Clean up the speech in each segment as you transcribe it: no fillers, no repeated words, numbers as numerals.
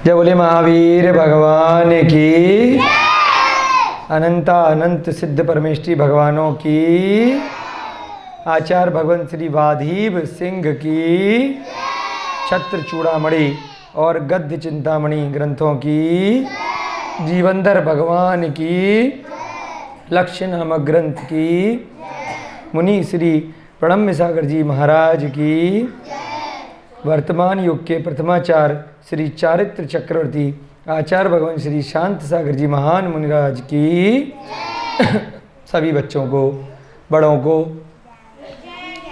जय बोले महावीर भगवान की, अनंता अनंत सिद्ध परमेष्ठी भगवानों की, आचार्य भगवान श्री वाधीव सिंह की, छत्र चूड़ामणि और गद्य चिंतामणि ग्रंथों की, जीवंधर भगवान की, लक्ष्य नामक ग्रंथ की, मुनि श्री प्रणम्य सागर जी महाराज की, वर्तमान युग के प्रथमाचार्य श्री चारित्र चक्रवर्ती आचार्य भगवान श्री शांत सागर जी महान मुनिराज की, सभी बच्चों को, बड़ों को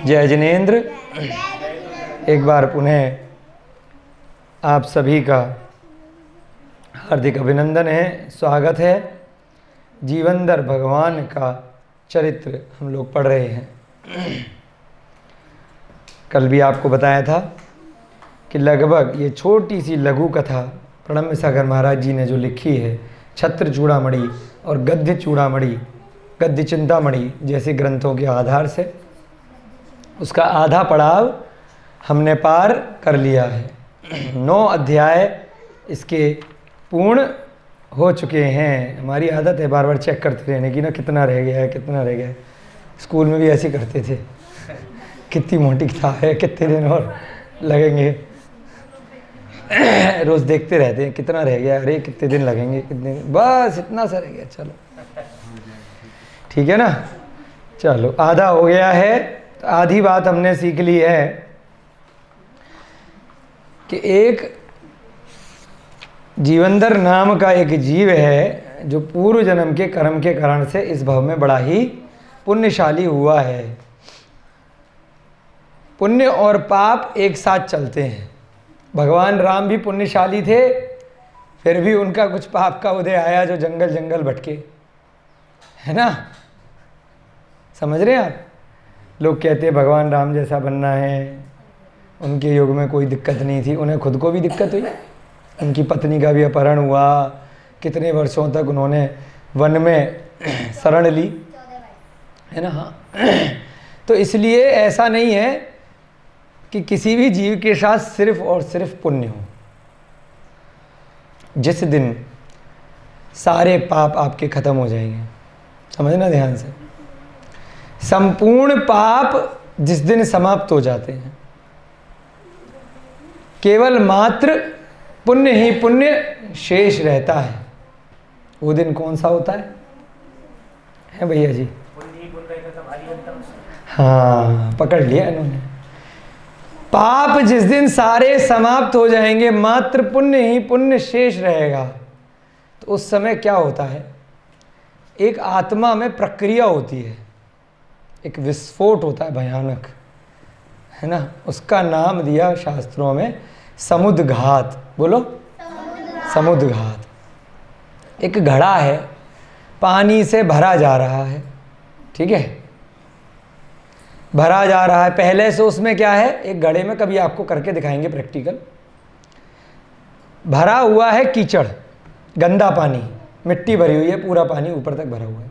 जय जिनेन्द्र। एक बार पुनः आप सभी का हार्दिक अभिनंदन है, स्वागत है। जीवंधर भगवान का चरित्र हम लोग पढ़ रहे हैं। कल भी आपको बताया था कि लगभग ये छोटी सी लघु कथा प्रणम्य सागर महाराज जी ने जो लिखी है, छत्र चूड़ामणि और गद्य चूड़ामणि, गद्य चिंतामणि जैसे ग्रंथों के आधार से उसका आधा पड़ाव हमने पार कर लिया है। 9 अध्याय इसके पूर्ण हो चुके हैं। हमारी आदत है बार बार चेक करते रहने की ना, कितना रह गया है, कितना रह गया है। स्कूल में भी ऐसे करते थे, कितनी मोटी किताब है, कितने दिन और लगेंगे। रोज़ देखते रहते हैं कितना रह गया, अरे कितने दिन लगेंगे, कितने दिन, बस इतना सा रह गया, चलो ठीक है ना। चलो आधा हो गया है। तो आधी बात हमने सीख ली है कि एक जीवंधर नाम का एक जीव है जो पूर्व जन्म के कर्म के कारण से इस भव में बड़ा ही पुण्यशाली हुआ है। पुण्य और पाप एक साथ चलते हैं। भगवान राम भी पुण्यशाली थे, फिर भी उनका कुछ पाप का उदय आया जो जंगल जंगल भटके, है ना। समझ रहे हैं आप। लोग कहते हैं भगवान राम जैसा बनना है, उनके युग में कोई दिक्कत नहीं थी, उन्हें खुद को भी दिक्कत हुई, उनकी पत्नी का भी अपहरण हुआ, कितने वर्षों तक उन्होंने वन में शरण ली, है ना। हाँ तो इसलिए ऐसा नहीं है कि किसी भी जीव के साथ सिर्फ और सिर्फ पुण्य हो। जिस दिन सारे पाप आपके खत्म हो जाएंगे, समझना ध्यान से, संपूर्ण पाप जिस दिन समाप्त हो जाते हैं, केवल मात्र पुण्य ही पुण्य शेष रहता है। वो दिन कौन सा होता है भैया जी? हाँ पकड़ लिया इन्होंने। पाप जिस दिन सारे समाप्त हो जाएंगे, मात्र पुण्य ही पुण्य शेष रहेगा, तो उस समय क्या होता है, एक आत्मा में प्रक्रिया होती है, एक विस्फोट होता है भयानक, है ना। उसका नाम दिया शास्त्रों में समुद्घात। बोलो समुद्घात। एक घड़ा है, पानी से भरा जा रहा है, ठीक है, भरा जा रहा है। पहले से उसमें क्या है, एक घड़े में, कभी आपको करके दिखाएंगे प्रैक्टिकल, भरा हुआ है कीचड़, गंदा पानी, मिट्टी भरी हुई है, पूरा पानी ऊपर तक भरा हुआ है।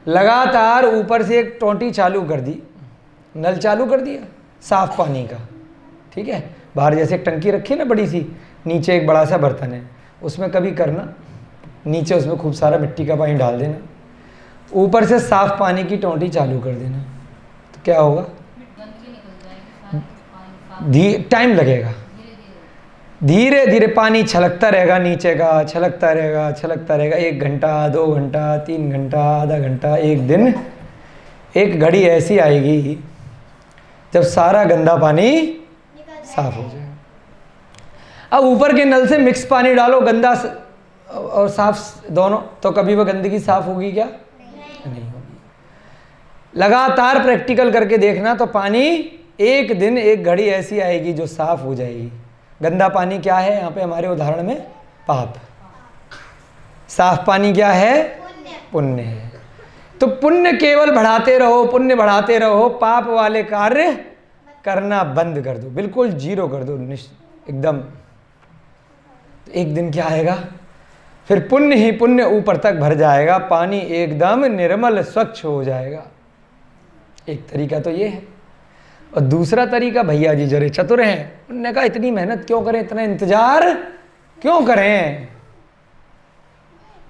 लगातार ऊपर से एक टोंटी चालू कर दी, नल चालू कर दिया साफ पानी का, ठीक है। बाहर जैसे एक टंकी रखी है ना बड़ी सी, नीचे एक बड़ा सा बर्तन है, उसमें कभी करना, नीचे उसमें खूब सारा मिट्टी का पानी डाल देना, ऊपर से साफ पानी की टोंटी चालू कर देना, तो क्या होगा, टाइम लगेगा, धीरे धीरे पानी छलकता रहेगा, नीचे का छलकता रहेगा, छलकता रहेगा। 1 घंटा, 2 घंटा, 3 घंटा, आधा घंटा, एक दिन, एक घड़ी ऐसी आएगी जब सारा गंदा पानी साफ हो जाए। अब ऊपर के नल से मिक्स पानी डालो, गंदा और साफ दोनों, तो कभी वह गंदगी साफ होगी क्या? नहीं होगी। लगातार प्रैक्टिकल करके देखना, तो पानी एक दिन, एक घड़ी ऐसी आएगी जो साफ हो जाएगी। गंदा पानी क्या है यहाँ पे हमारे उदाहरण में? पाप। साफ पानी क्या है? पुण्य है। तो पुण्य केवल बढ़ाते रहो, पुण्य बढ़ाते रहो, पाप वाले कार्य करना बंद कर दो, बिल्कुल जीरो कर दो, एकदम। तो एक दिन क्या आएगा, फिर पुण्य ही पुण्य ऊपर तक भर जाएगा, पानी एकदम निर्मल स्वच्छ हो जाएगा। एक तरीका तो ये है। और दूसरा तरीका, भैया जी जरे चतुर हैं, उन्होंने कहा इतनी मेहनत क्यों करें, इतना इंतजार क्यों करें,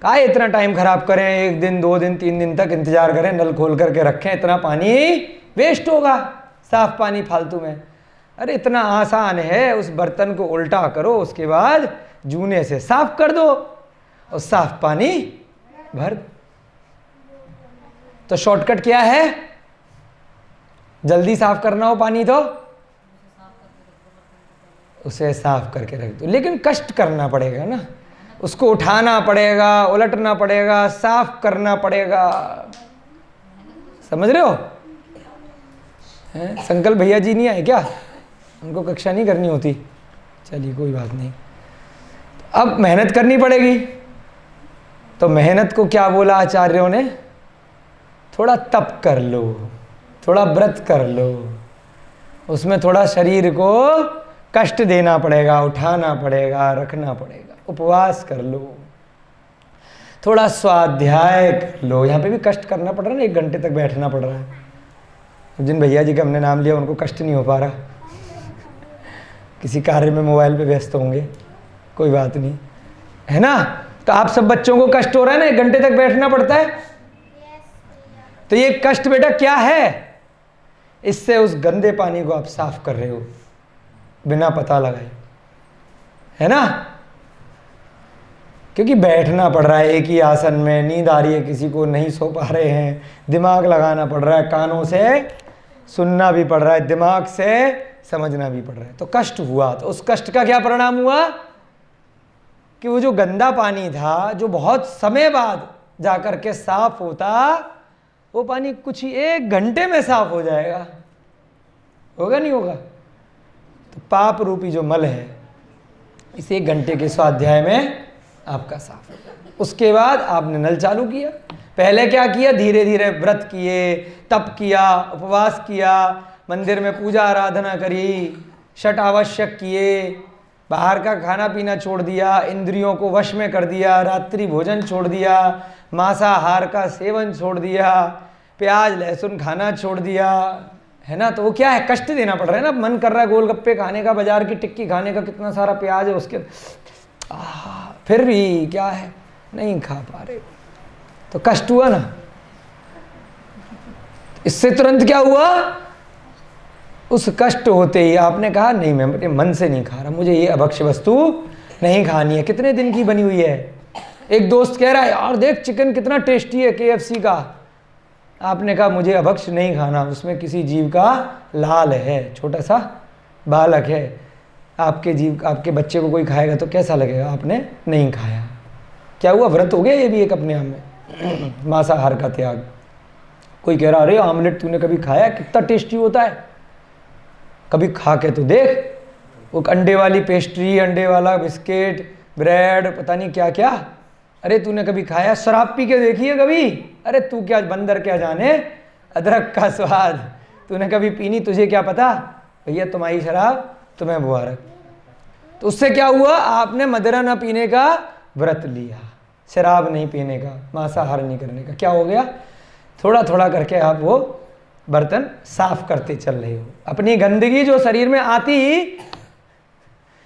कहा इतना टाइम खराब करें, 1 दिन 2 दिन 3 दिन तक इंतजार करें, नल खोल करके रखें, इतना पानी वेस्ट होगा साफ पानी फालतू में। अरे इतना आसान है, उस बर्तन को उल्टा करो, उसके बाद जूने से साफ कर दो और साफ पानी भर। तो शॉर्टकट क्या है, जल्दी साफ करना हो पानी तो उसे साफ करके रख दो, लेकिन कष्ट करना पड़ेगा ना, उसको उठाना पड़ेगा, उलटना पड़ेगा, साफ करना पड़ेगा, समझ रहे हो? संकल्प भैया जी नहीं आए क्या, उनको कक्षा नहीं करनी होती? चलिए कोई बात नहीं, अब मेहनत करनी पड़ेगी। तो मेहनत को क्या बोला आचार्यों ने, थोड़ा तप कर लो, थोड़ा व्रत कर लो, उसमें थोड़ा शरीर को कष्ट देना पड़ेगा, उठाना पड़ेगा, रखना पड़ेगा, उपवास कर लो, थोड़ा स्वाध्याय कर लो। यहाँ पे भी कष्ट करना पड़ रहा है ना, 1 घंटे तक बैठना पड़ रहा है। जिन भैया जी का हमने नाम लिया उनको कष्ट नहीं हो पा रहा, किसी कार्य में मोबाइल पे व्यस्त होंगे, कोई बात नहीं, है ना? तो आप सब बच्चों को कष्ट हो रहा है ना, 1 घंटे तक बैठना पड़ता है। तो ये कष्ट बेटा क्या है, इससे उस गंदे पानी को आप साफ कर रहे हो बिना पता लगाए, है ना? क्योंकि बैठना पड़ रहा है एक ही आसन में, नींद आ रही है किसी को, नहीं सो पा रहे हैं, दिमाग लगाना पड़ रहा है, कानों से सुनना भी पड़ रहा है, दिमाग से समझना भी पड़ रहा है, तो कष्ट हुआ। तो उस कष्ट का क्या परिणाम हुआ कि वो जो गंदा पानी था, जो बहुत समय बाद जाकर के साफ होता, वो पानी कुछ ही 1 घंटे में साफ हो जाएगा। होगा नहीं होगा? तो पाप रूपी जो मल है इस 1 घंटे के स्वाध्याय में आपका साफ हो जाएगा। उसके बाद आपने नल चालू किया। पहले क्या किया, धीरे धीरे व्रत किए, तप किया, उपवास किया, मंदिर में पूजा आराधना करी, छठ आवश्यक किए, बाहर का खाना पीना छोड़ दिया, इंद्रियों को वश में कर दिया, रात्रि भोजन छोड़ दिया, मांसाहार का सेवन छोड़ दिया, प्याज लहसुन खाना छोड़ दिया, है ना? तो वो क्या है, कष्ट देना पड़ रहा है ना। मन कर रहा है गोलगप्पे खाने का, बाजार की टिक्की खाने का, कितना सारा प्याज है उसके, फिर भी क्या है, नहीं खा पा रहे, तो कष्ट हुआ ना। इससे तुरंत क्या हुआ, उस कष्ट होते ही आपने कहा नहीं, मैं अपने मन से नहीं खा रहा, मुझे ये अभक्ष्य वस्तु नहीं खानी है। कितने दिन की बनी हुई है? एक दोस्त कह रहा है यार देख चिकन कितना टेस्टी है KFC का। आपने कहा मुझे अभक्ष्य नहीं खाना, उसमें किसी जीव का लाल है, छोटा सा बालक है, आपके जीव, आपके बच्चे को कोई खाएगा तो कैसा लगेगा? आपने नहीं खाया, क्या हुआ? व्रत हो गया ये भी एक अपने आप में, मांसाहार का त्याग। कोई कह रहा अरे आमलेट तूने कभी खाया, कितना टेस्टी होता है, कभी खा के तो देख, वो अंडे वाली पेस्ट्री, अंडे वाला बिस्किट, ब्रेड, पता नहीं क्या क्या, अरे तूने कभी खाया? शराब पी के देखी है कभी? अरे तू क्या बंदर क्या जाने अदरक का स्वाद, तूने कभी पीनी, तुझे क्या पता भैया, तुम्हारी शराब तुम्हें मुबारक। तो उससे क्या हुआ, आपने मदिरा न पीने का व्रत लिया, शराब नहीं पीने का, मांसाहार नहीं करने का। क्या हो गया, थोड़ा थोड़ा करके आप वो बर्तन साफ करते चल रहे हो। अपनी गंदगी जो शरीर में आती,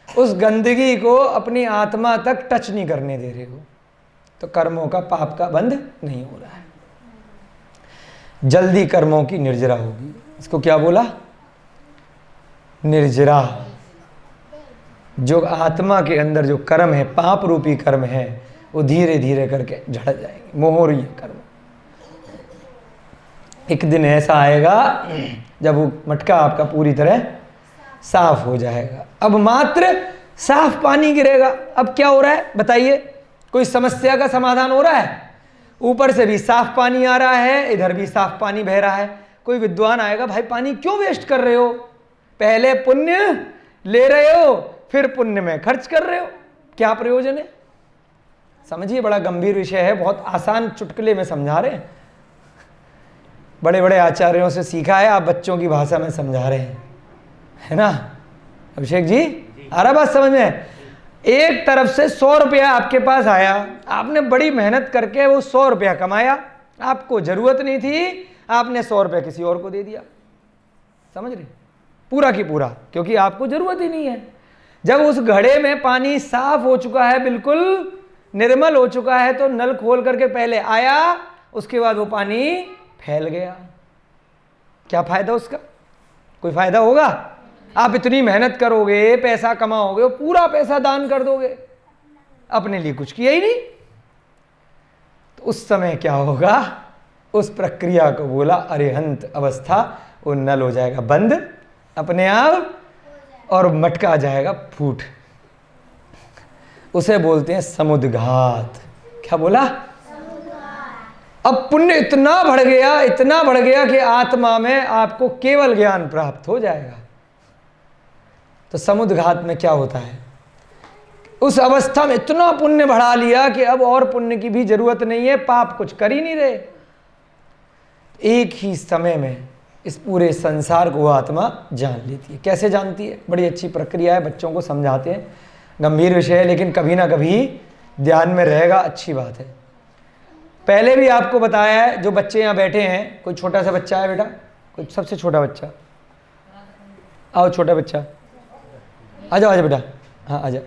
उस गंदगी को अपनी आत्मा तक टच नहीं करने दे रहे हो, तो कर्मों का, पाप का बंध नहीं हो रहा है। जल्दी कर्मों की निर्जरा होगी। इसको क्या बोला, निर्जरा। जो आत्मा के अंदर जो कर्म है, पाप रूपी कर्म है, वो धीरे धीरे करके झड़ जाएंगे, मोहरीय कर्म। एक दिन ऐसा आएगा जब वो मटका आपका पूरी तरह साफ हो जाएगा। अब मात्र साफ पानी गिरेगा। अब क्या हो रहा है बताइए, कोई समस्या का समाधान हो रहा है? ऊपर से भी साफ पानी आ रहा है, इधर भी साफ पानी बह रहा है। कोई विद्वान आएगा, भाई पानी क्यों वेस्ट कर रहे हो, पहले पुण्य ले रहे हो, फिर पुण्य में खर्च कर रहे हो, क्या प्रयोजन है? समझिए, बड़ा गंभीर विषय है, बहुत आसान चुटकुले में समझा रहे हैं, बड़े बड़े आचार्यों से सीखा है, आप बच्चों की भाषा में समझा रहे हैं, है ना अभिषेक जी? आ रहा बात समझ में? एक तरफ से 100 रुपया आपके पास आया, आपने बड़ी मेहनत करके वो 100 रुपया कमाया, आपको जरूरत नहीं थी, आपने 100 रुपया किसी और को दे दिया, समझ रहे? पूरा की पूरा, क्योंकि आपको जरूरत ही नहीं है। जब उस घड़े में पानी साफ हो चुका है, बिल्कुल निर्मल हो चुका है, तो नल खोल करके पहले आया, उसके बाद वो पानी फैल गया। क्या फायदा उसका? कोई फायदा होगा? आप इतनी मेहनत करोगे, पैसा कमाओगे, वो पूरा पैसा दान कर दोगे, अपने लिए कुछ किया ही नहीं। तो उस समय क्या होगा? उस प्रक्रिया को बोला अरिहंत अवस्था, वो नल हो जाएगा बंद अपने आप और मटका आ जाएगा फूट। उसे बोलते हैं समुद्घात। क्या बोला? अब पुण्य इतना बढ़ गया, इतना बढ़ गया कि आत्मा में आपको केवल ज्ञान प्राप्त हो जाएगा। तो समुद्घात में क्या होता है? उस अवस्था में इतना पुण्य बढ़ा लिया कि अब और पुण्य की भी जरूरत नहीं है, पाप कुछ कर ही नहीं रहे। एक ही समय में इस पूरे संसार को आत्मा जान लेती है। कैसे जानती है? बड़ी अच्छी प्रक्रिया है, बच्चों को समझाते हैं, गंभीर विषय है लेकिन कभी ना कभी ध्यान में रहेगा, अच्छी बात है। पहले भी आपको बताया है, जो बच्चे यहाँ बैठे हैं, कोई छोटा सा बच्चा है बेटा? कोई सबसे छोटा बच्चा? आओ छोटा बच्चा, आ जाओ, आ जाओ बेटा, हाँ आ जाओ,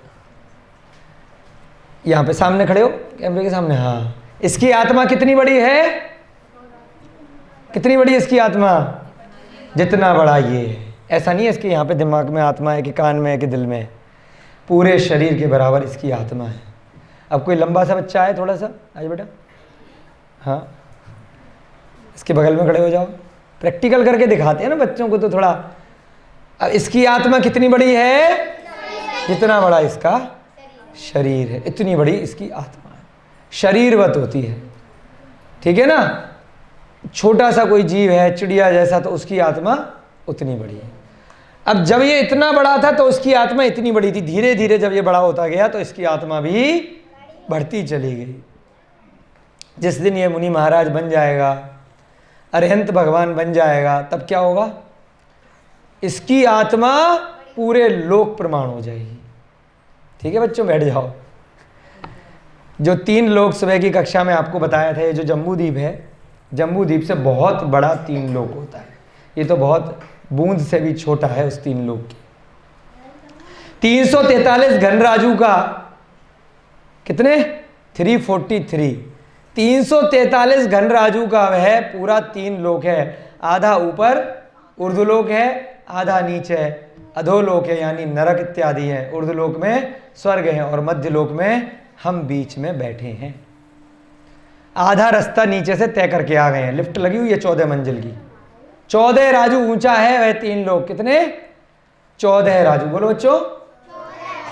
यहाँ पे सामने खड़े हो, कैमरे के सामने। हाँ, इसकी आत्मा कितनी बड़ी है? कितनी बड़ी है इसकी आत्मा? जितना बड़ा ये है। ऐसा नहीं है इसके यहाँ पे दिमाग में आत्मा है कि कान में है कि दिल में है, पूरे शरीर के बराबर इसकी आत्मा है। अब कोई लंबा सा बच्चा है, थोड़ा सा आ जाओ बेटा, हाँ इसके बगल में खड़े हो जाओ। प्रैक्टिकल करके दिखाते हैं ना बच्चों को, तो थोड़ा। अब इसकी आत्मा कितनी बड़ी है? जितना बड़ा इसका शरीर है, इतनी बड़ी इसकी आत्मा है, शरीरवत होती है। ठीक है ना? छोटा सा कोई जीव है, चिड़िया जैसा, तो उसकी आत्मा उतनी बड़ी है। अब जब ये इतना बड़ा था तो उसकी आत्मा इतनी बड़ी थी, धीरे धीरे जब ये बड़ा होता गया तो इसकी आत्मा भी बढ़ती चली गई। जिस दिन ये मुनि महाराज बन जाएगा, अरिहंत भगवान बन जाएगा, तब क्या होगा? इसकी आत्मा पूरे लोक प्रमाण हो जाएगी। ठीक है बच्चों, बैठ जाओ। जो 3 लोक सुबह की कक्षा में आपको बताया था, ये जो जम्बूद्वीप है, जम्बूद्वीप से बहुत बड़ा 3 लोक होता है। ये तो बहुत बूंद से भी छोटा है उस 3 लोक की। 343 घनराजू का कितने? 343। 343 घनराजू का वह पूरा 3 लोक है। आधा ऊपर ऊर्ध्वलोक है, आधा नीचे अधोलोक है, यानी नरक इत्यादि है। ऊर्ध्वलोक में स्वर्ग है और मध्य लोक में हम बीच में बैठे हैं। आधा रास्ता नीचे से तय करके आ गए हैं, लिफ्ट लगी हुई है 14 मंजिल की। 14 राजू ऊंचा है वह 3 लोक। कितने? 14 राजू। बोलो बच्चों,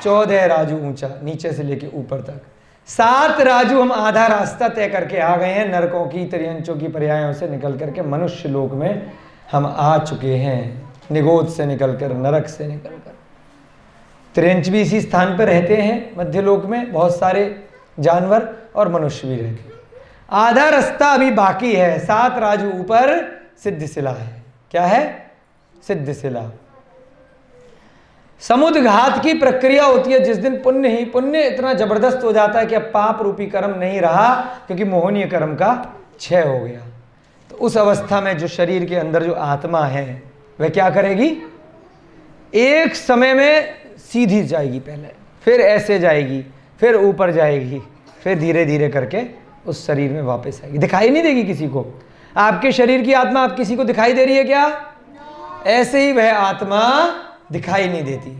14 राजू ऊंचा, नीचे से लेके ऊपर तक। 7 राजू हम आधा रास्ता तय करके आ गए हैं, नरकों की, त्रियंचों की पर्यायों से निकल करके मनुष्य लोक में हम आ चुके हैं। निगोद से निकलकर, नरक से निकलकर। त्रियंच भी इसी स्थान पर रहते हैं, मध्य लोक में बहुत सारे जानवर और मनुष्य भी रहते हैं। आधा रास्ता अभी बाकी है। 7 राजू ऊपर सिद्धशिला है। क्या है? सिद्धशिला। समुद्घात की प्रक्रिया होती है जिस दिन पुण्य ही पुण्य इतना जबरदस्त हो जाता है कि अब पाप रूपी कर्म नहीं रहा, क्योंकि मोहनीय कर्म का क्षय हो गया। तो उस अवस्था में जो शरीर के अंदर जो आत्मा है वह क्या करेगी? एक समय में सीधी जाएगी, पहले फिर ऐसे जाएगी, फिर ऊपर जाएगी, फिर धीरे धीरे करके उस शरीर में वापस आएगी। दिखाई नहीं देगी किसी को। आपके शरीर की आत्मा आप किसी को दिखाई दे रही है क्या? ऐसे ही वह आत्मा दिखाई नहीं देती।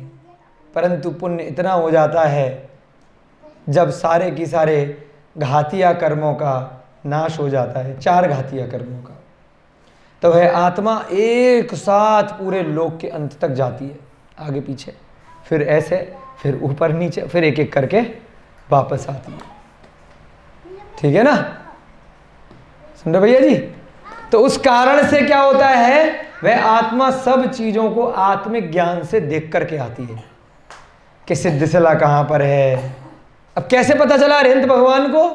परंतु पुण्य इतना हो जाता है जब सारे की सारे घातिया कर्मों का नाश हो जाता है, 4 घातिया कर्मों का, तो वह आत्मा एक साथ पूरे लोक के अंत तक जाती है, आगे पीछे, फिर ऐसे, फिर ऊपर नीचे, फिर एक एक करके वापस आती है। ठीक है ना? सुन रहे भैया जी? तो उस कारण से क्या होता है, वह आत्मा सब चीजों को आत्मिक ज्ञान से देख करके आती है कि सिद्धशिला कहां पर है। अब कैसे पता चला अरिहंत भगवान को?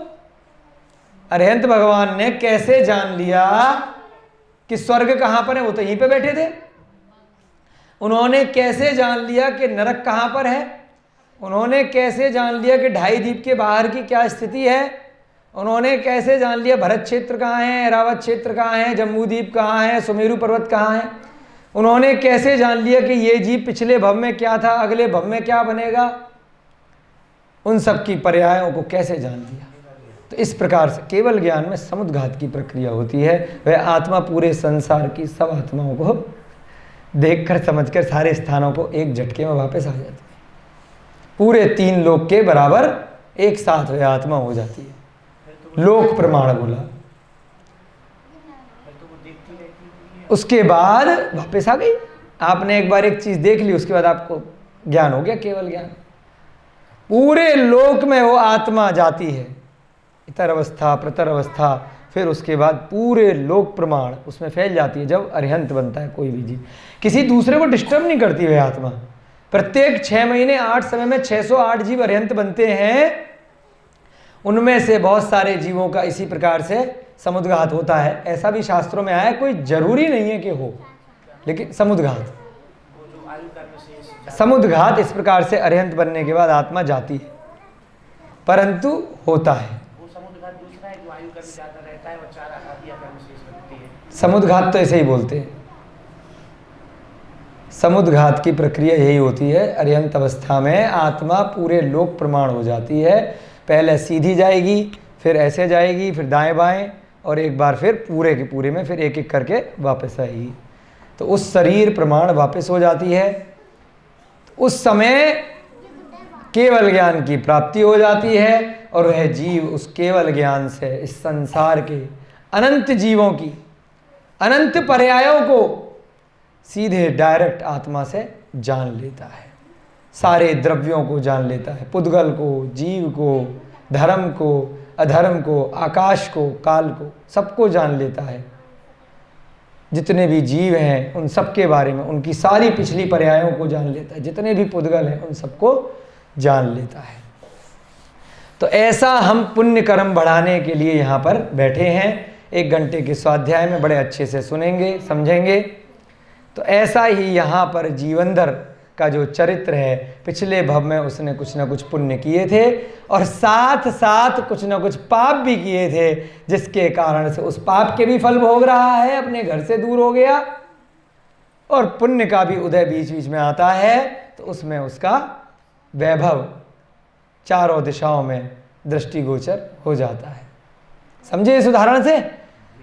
अरिहंत भगवान ने कैसे जान लिया कि स्वर्ग कहां पर है? वो तो यहीं पे बैठे थे। उन्होंने कैसे जान लिया कि नरक कहां पर है? उन्होंने कैसे जान लिया कि 2.5 द्वीप के बाहर की क्या स्थिति है? उन्होंने कैसे जान लिया भरत क्षेत्र कहाँ है, ऐरावत क्षेत्र कहाँ है, जम्बूद्वीप कहाँ है, सुमेरु पर्वत कहाँ है? उन्होंने कैसे जान लिया कि ये जीव पिछले भव में क्या था, अगले भव में क्या बनेगा, उन सब की पर्यायों को कैसे जान लिया। तो इस प्रकार से केवल ज्ञान में समुद्घात की प्रक्रिया होती है। वह आत्मा पूरे संसार की सब आत्माओं को देखकर समझकर सारे स्थानों को एक झटके में वापस आ जाती है। पूरे 3 लोक के बराबर एक साथ वह आत्मा हो जाती है। लोक प्रमाण बोला। उसके बाद वापस आ गई। आपने एक बार एक चीज देख ली, उसके बाद आपको ज्ञान हो गया, केवल ज्ञान। पूरे लोक में वो आत्मा जाती है, इतर अवस्था प्रतर अवस्था, फिर उसके बाद पूरे लोक प्रमाण उसमें फैल जाती है। जब अरिहंत बनता है कोई भी जीव, किसी दूसरे को डिस्टर्ब नहीं करती वह आत्मा। प्रत्येक 6 महीने 8 समय में 608 जीव अरिहंत बनते हैं। उनमें से बहुत सारे जीवों का इसी प्रकार से समुद्घात होता है। ऐसा भी शास्त्रों में आया है, कोई जरूरी नहीं है कि हो, लेकिन समुद्घात इस प्रकार से अरिहंत बनने के बाद आत्मा जाती है, परंतु होता है। समुद्घात तो ऐसे ही बोलते हैं। समुद्घात की प्रक्रिया यही होती है। अरिहंत अवस्था में आत्मा पूरे लोक प्रमाण हो जाती है। पहले सीधी जाएगी, फिर ऐसे जाएगी, फिर दाएं बाएं, और एक बार फिर पूरे के पूरे में फिर एक एक करके वापस आएगी। तो उस शरीर प्रमाण वापस हो जाती है। उस समय केवल ज्ञान की प्राप्ति हो जाती है, और वह जीव उस केवल ज्ञान से इस संसार के अनंत जीवों की अनंत पर्यायों को सीधे डायरेक्ट आत्मा से जान लेता है। सारे द्रव्यों को जान लेता है, पुद्गल को, जीव को, धर्म को, अधर्म को, आकाश को, काल को, सबको जान लेता है। जितने भी जीव हैं उन सब के बारे में, उनकी सारी पिछली पर्यायों को जान लेता है। जितने भी पुद्गल हैं उन सबको जान लेता है। तो ऐसा हम पुण्य कर्म बढ़ाने के लिए यहाँ पर बैठे हैं। 1 घंटे के स्वाध्याय में बड़े अच्छे से सुनेंगे, समझेंगे। तो ऐसा ही यहाँ पर जीवनधर का जो चरित्र है, पिछले भव में उसने कुछ ना कुछ पुण्य किए थे और साथ साथ कुछ ना कुछ पाप भी किए थे, जिसके कारण से उस पाप के भी फल भोग रहा है, अपने घर से दूर हो गया, और पुण्य का भी उदय बीच बीच में आता है। तो उसमें उसका वैभव चारों दिशाओं में दृष्टिगोचर हो जाता है। समझे इस उदाहरण से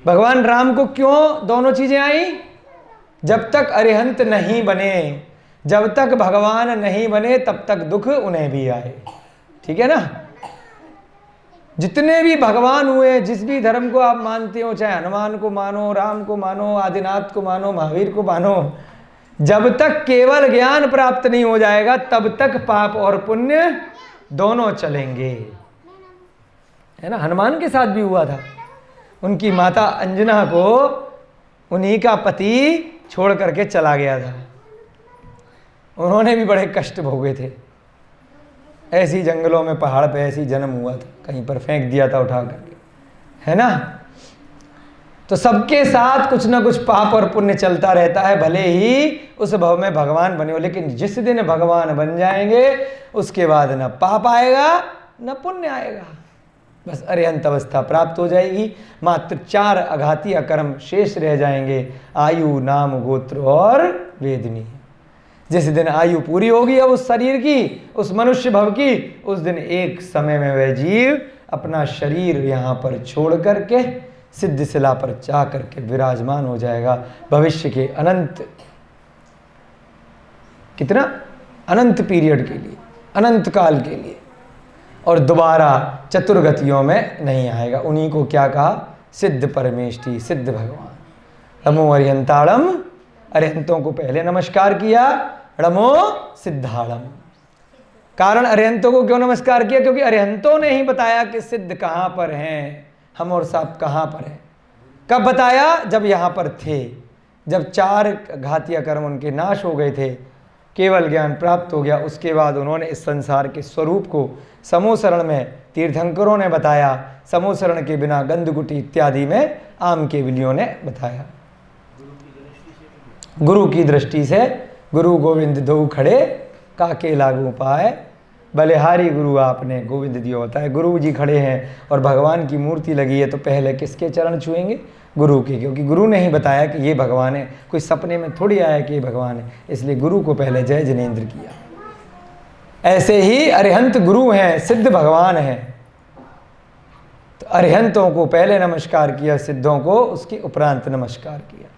भगवान राम को क्यों दोनों चीजें आई? जब तक अरिहंत नहीं बने, जब तक भगवान नहीं बने, तब तक दुख उन्हें भी आए। ठीक है ना? जितने भी भगवान हुए, जिस भी धर्म को आप मानते हो, चाहे हनुमान को मानो, राम को मानो, आदिनाथ को मानो, महावीर को मानो, जब तक केवल ज्ञान प्राप्त नहीं हो जाएगा तब तक पाप और पुण्य दोनों चलेंगे। है ना? हनुमान के साथ भी हुआ था। उनकी माता अंजना को उन्हीं का पति छोड़ करके चला गया था। उन्होंने भी बड़े कष्ट भोगे थे। ऐसी जंगलों में, पहाड़ पे ऐसी जन्म हुआ था, कहीं पर फेंक दिया था उठा करके, है ना? तो सबके साथ कुछ ना कुछ पाप और पुण्य चलता रहता है, भले ही उस भव में भगवान बने हो। लेकिन जिस दिन भगवान बन जाएंगे उसके बाद न पाप आएगा न पुण्य आएगा, बस अरिहंत अवस्था प्राप्त हो जाएगी। मात्र 4 अघातीय कर्म शेष रह जाएंगे, आयु, नाम, गोत्र और वेदनी। जिस दिन आयु पूरी होगी अब उस शरीर की, उस मनुष्य भव की, उस दिन एक समय में वह जीव अपना शरीर यहाँ पर छोड़ करके सिद्ध शिला पर जा करके विराजमान हो जाएगा भविष्य के अनंत, कितना अनंत पीरियड के लिए, अनंत काल के लिए, और दोबारा चतुर्गतियों में नहीं आएगा। उन्हीं को क्या कहा? सिद्ध परमेष्टि, सिद्ध भगवान। रमो अरिहंताड़म, अरिहंतों को पहले नमस्कार किया, रमो सिद्धाड़म। कारण अरिहंतों को क्यों नमस्कार किया? क्योंकि अरिहंतों ने ही बताया कि सिद्ध कहाँ पर हैं, हम और साहब कहाँ पर हैं। कब बताया? जब यहाँ पर थे, जब 4 घातीय कर्म उनके नाश हो गए थे, केवल ज्ञान प्राप्त हो गया। उसके बाद उन्होंने इस संसार के स्वरूप को समोसरण में तीर्थंकरों ने बताया, समोसरण के बिना गंधकुटी इत्यादि में आम केवलियों ने बताया। गुरु की दृष्टि से गुरु गोविंद दो खड़े काके लागू पाए, बलिहारी गुरु आपने गोविंद दियो होता है। गुरु जी खड़े हैं और भगवान की मूर्ति लगी है, तो पहले किसके चरण छुएंगे? गुरु की, क्योंकि गुरु ने ही बताया कि ये भगवान है, कोई सपने में थोड़ी आया कि ये भगवान है, इसलिए गुरु को पहले जय जिनेंद्र किया। ऐसे ही अरिहंत गुरु हैं, सिद्ध भगवान हैं, तो अरिहंतों को पहले नमस्कार किया, सिद्धों को उसके उपरांत नमस्कार किया।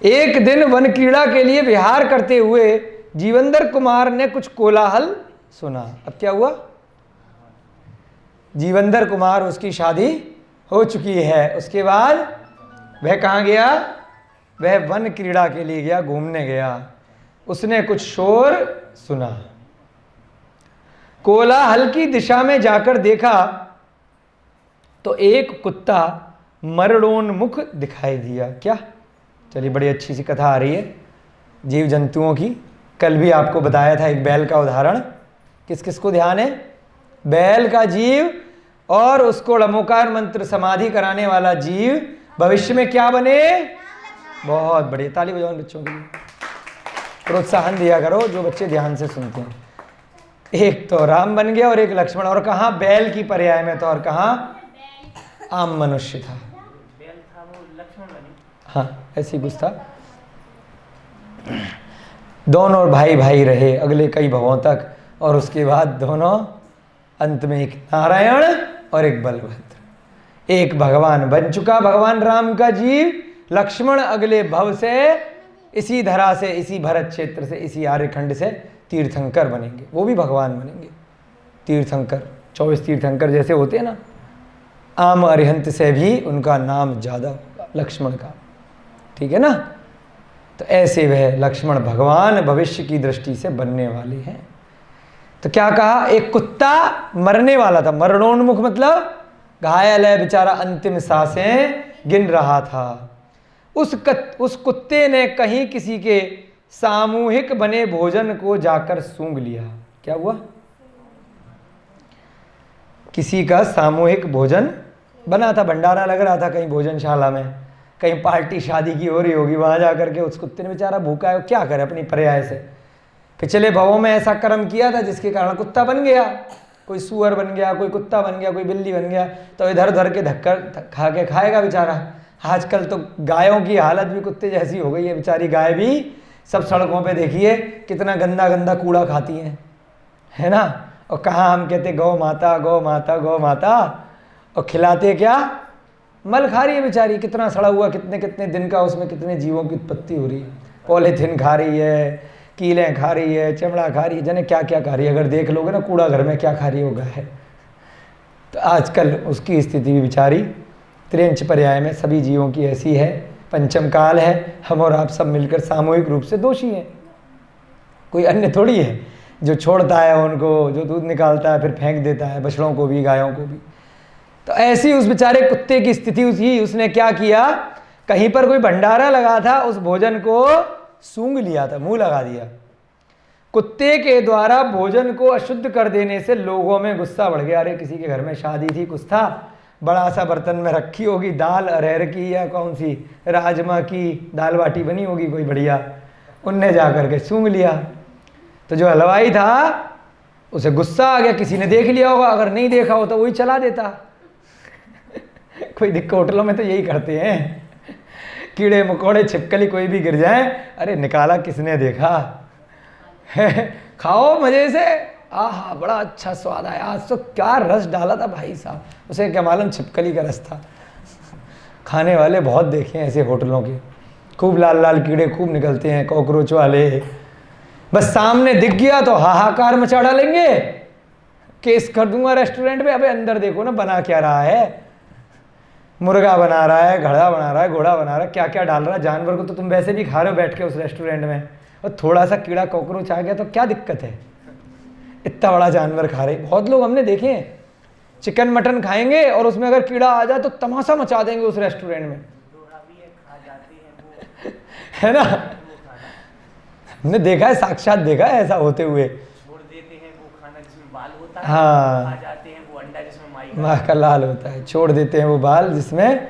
एक दिन वन क्रीड़ा के लिए विहार करते हुए जीवेंद्र कुमार ने कुछ कोलाहल सुना। अब क्या हुआ? जीवेंद्र कुमार, उसकी शादी हो चुकी है, उसके बाद वह कहाँ गया? वह वन क्रीड़ा के लिए गया, घूमने गया। उसने कुछ शोर सुना, कोलाहल की दिशा में जाकर देखा तो एक कुत्ता मरणोन्मुख दिखाई दिया। क्या? चलिए, बड़ी अच्छी सी कथा आ रही है जीव जंतुओं की। कल भी आपको बताया था एक बैल का उदाहरण। किस किस को ध्यान है? बैल का जीव और उसको लमोकार मंत्र समाधि कराने वाला जीव भविष्य में क्या बने? बहुत बढ़िया, ताली बजाओ बच्चों के लिए, प्रोत्साहन दिया करो जो बच्चे ध्यान से सुनते हैं। एक तो राम बन गया और एक लक्ष्मण, और कहाँ? बैल की पर्याय में तो, और कहाँ? आम मनुष्य था, बैल था वो लक्ष्मण बनी। हाँ, ऐसी कुछ था। दोनों भाई भाई रहे अगले कई भवों तक, और उसके बाद दोनों अंत में एक नारायण और एक बलभद्र, एक भगवान बन चुका भगवान राम का जीव। लक्ष्मण अगले भव से इसी धरा से, इसी भरत क्षेत्र से, इसी आर्यखंड से तीर्थंकर बनेंगे, वो भी भगवान बनेंगे तीर्थंकर। 24 तीर्थंकर जैसे होते हैं ना, आम अरिहंत से भी उनका नाम ज़्यादा होगा लक्ष्मण का, ठीक है ना। तो ऐसे वह लक्ष्मण भगवान भविष्य की दृष्टि से बनने वाले हैं। तो क्या कहा? एक कुत्ता मरने वाला था, मरणोन्मुख मतलब घायल है बेचारा, अंतिम सांसें गिन रहा था। उस कुत्ते ने कहीं किसी के सामूहिक बने भोजन को जाकर सूंघ लिया। क्या हुआ? किसी का सामूहिक भोजन बना था, भंडारा लग रहा था कहीं भोजनशाला में, कहीं पार्टी शादी की हो रही होगी, वहां जाकर के उस कुत्ते ने बेचारा भूखा है, क्या करे अपनी पर्याय से, पिछले भवों में ऐसा कर्म किया था जिसके कारण कुत्ता बन गया, कोई सुअर बन गया, कोई कुत्ता बन गया, कोई बिल्ली बन गया, तो इधर उधर के धक्कर खा के खाएगा बेचारा। आजकल तो गायों की हालत भी कुत्ते जैसी हो गई है, बेचारी गाय भी सब सड़कों पे देखिए कितना गंदा गंदा कूड़ा खाती हैं, है ना। और कहाँ हम कहते गौ माता गौ माता गौ माता, और खिलाते क्या? मल खा रही है बेचारी, कितना सड़ा हुआ, कितने कितने दिन का, उसमें कितने जीवों की उत्पत्ति हो रही है। पॉलीथीन खा रही है, कीलें खा रही है, चमड़ा खा रही है, जाने क्या क्या खा रही है। अगर देख लोगे ना कूड़ा घर में क्या खा रही होगा है। तो आजकल उसकी स्थिति भी बेचारी त्रिंच पर्याय में सभी जीवों की ऐसी है। पंचम काल है, हम और आप सब मिलकर सामूहिक रूप से दोषी हैं, कोई अन्य थोड़ी है जो छोड़ता है उनको, जो दूध निकालता है फिर फेंक देता है, बछड़ों को भी गायों को भी। तो ऐसी उस बेचारे कुत्ते की स्थिति हुई। उसने क्या किया? कहीं पर कोई भंडारा लगा था, उस भोजन को सूंघ लिया था, मुंह लगा दिया। कुत्ते के द्वारा भोजन को अशुद्ध कर देने से लोगों में गुस्सा बढ़ गया। अरे किसी के घर में शादी थी, कुछ था, बड़ा सा बर्तन में रखी होगी दाल, अरहर की या कौन सी राजमा की दाल बाटी बनी होगी कोई बढ़िया, उनने जा करके सूंघ लिया। तो जो हलवाई था उसे गुस्सा आ गया, किसी ने देख लिया होगा, अगर नहीं देखा हो तो वही चला देता। कोई दिक्कत, होटलों में तो यही करते हैं, कीड़े मकोड़े छिपकली कोई भी गिर जाए, अरे निकाला किसने देखा, खाओ मजे से, आहा बड़ा अच्छा स्वाद आया, आज तो क्या रस डाला था भाई साहब। उसे क्या मालूम छिपकली का रस था। खाने वाले बहुत देखे हैं ऐसे होटलों के, खूब लाल लाल कीड़े खूब निकलते हैं, कॉकरोच वाले। बस सामने दिख गया तो हाहाकार मचा डालेंगे, केस कर दूंगा रेस्टोरेंट में। अबे अंदर देखो ना बना क्या रहा है, मुर्गा बना रहा है, घड़ा बना रहा है, घोड़ा बना रहा है, क्या क्या डाल रहा है। जानवर को तो तुम वैसे भी खा रहे हो बैठ के उस रेस्टोरेंट में, और थोड़ा सा कीड़ा कॉकरोच आ गया तो क्या दिक्कत है, इतना बड़ा जानवर खा रहे। बहुत लोग हमने देखे हैं चिकन मटन खाएंगे और उसमें अगर कीड़ा आ जाए तो तमाशा मचा देंगे उस रेस्टोरेंट में, है ना। हमने देखा है, साक्षात देखा है ऐसा होते हुए। छोड़ देते हैं वो खाना जिसमें बाल होता है, हाँ, खा जाते हैं वो अंडा जिसमें माँ का लाल होता है। छोड़ देते हैं वो बाल जिसमें,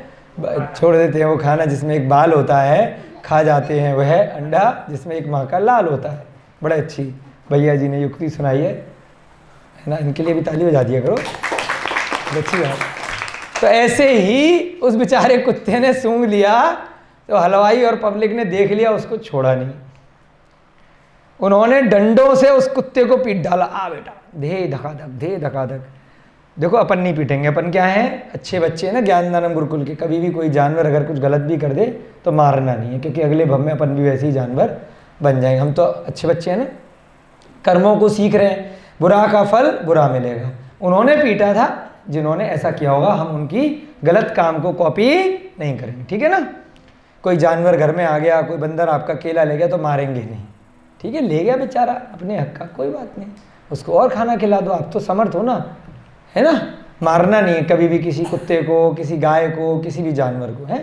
छोड़ देते हैं वो खाना जिसमें एक बाल होता है, खा जाते हैं वह अंडा जिसमें एक माँ का लाल होता है। बड़ा अच्छी भैया जी ने युक्ति सुनाई है ना, इनके लिए भी ताली बजा दिया करो, अच्छी बात। तो ऐसे ही उस बेचारे कुत्ते ने सूंघ लिया, तो हलवाई और पब्लिक ने देख लिया, उसको छोड़ा नहीं। उन्होंने डंडों से उस कुत्ते को पीट डाला। आ बेटा, धे धकाधक, धे धकाधक। देखो अपन नहीं पीटेंगे, अपन क्या है, अच्छे बच्चे हैं ना ज्ञानदानम गुरुकुल के। कभी भी कोई जानवर अगर कुछ गलत भी कर दे तो मारना नहीं है, क्योंकि अगले भव में अपन भी वैसे ही जानवर बन जाएंगे। हम तो अच्छे बच्चे हैं ना, कर्मों को सीख रहे हैं, बुरा का फल बुरा मिलेगा। उन्होंने पीटा था, जिन्होंने ऐसा किया होगा हम उनकी गलत काम को कॉपी नहीं करेंगे, ठीक है ना। कोई जानवर घर में आ गया, कोई बंदर आपका केला ले गया तो मारेंगे नहीं, ठीक है। ले गया बेचारा अपने हक का, कोई बात नहीं, उसको और खाना खिला दो, आप तो समर्थ हो ना, है ना। मारना नहीं है कभी भी किसी कुत्ते को, किसी गाय को, किसी भी जानवर को, है।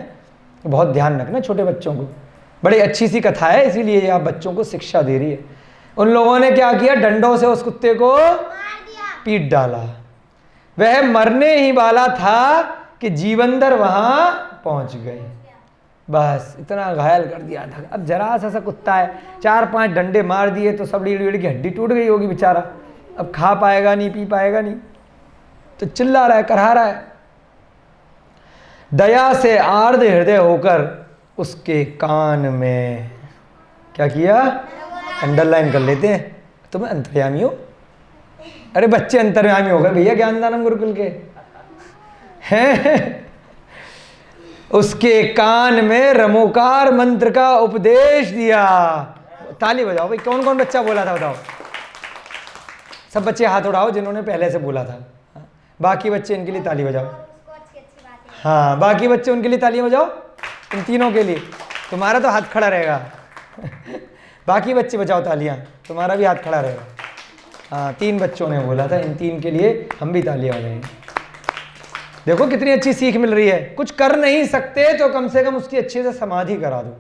बहुत ध्यान रखना छोटे बच्चों को। बड़ी अच्छी सी कथा है, इसीलिए आप बच्चों को शिक्षा दे रही है। उन लोगों ने क्या किया, डंडों से उस कुत्ते को पीट डाला। वह मरने ही वाला था कि जीवंदर वहां पहुंच गए, बस इतना घायल कर दिया था। अब जरा सा कुत्ता है, 4-5 डंडे मार दिए तो सब रीढ़ रीढ़ की हड्डी टूट गई होगी बेचारा। अब खा पाएगा नहीं, पी पाएगा नहीं, तो चिल्ला रहा है, करहा रहा है। दया से आर्द्र हृदय होकर उसके कान में क्या किया, अंडरलाइन कर लेते हैं, तुम अंतर्यामी हो। अरे बच्चे अंतर्यामी हो गए भैया ज्ञानदानम गुरुकुल के हैं। उसके कान में रमोकार मंत्र का उपदेश दिया। ताली बजाओ भाई, कौन कौन बच्चा बोला था बताओ। सब बच्चे हाथ उठाओ जिन्होंने पहले से बोला था। बाकी बच्चे इनके लिए ताली बजाओ। हाँ, बाकी बच्चे उनके लिए तालियां बजाओ, इन तीनों के लिए। तुम्हारा तो हाथ खड़ा रहेगा बाकी बच्चे बजाओ तालियां, तुम्हारा भी हाथ खड़ा रहेगा। हाँ, 3 बच्चों ने बोला था, इन 3 के लिए हम भी तालियां बजाएंगे। देखो कितनी अच्छी सीख मिल रही है। कुछ कर नहीं सकते तो कम से कम उसकी अच्छे से समाधि करा दो।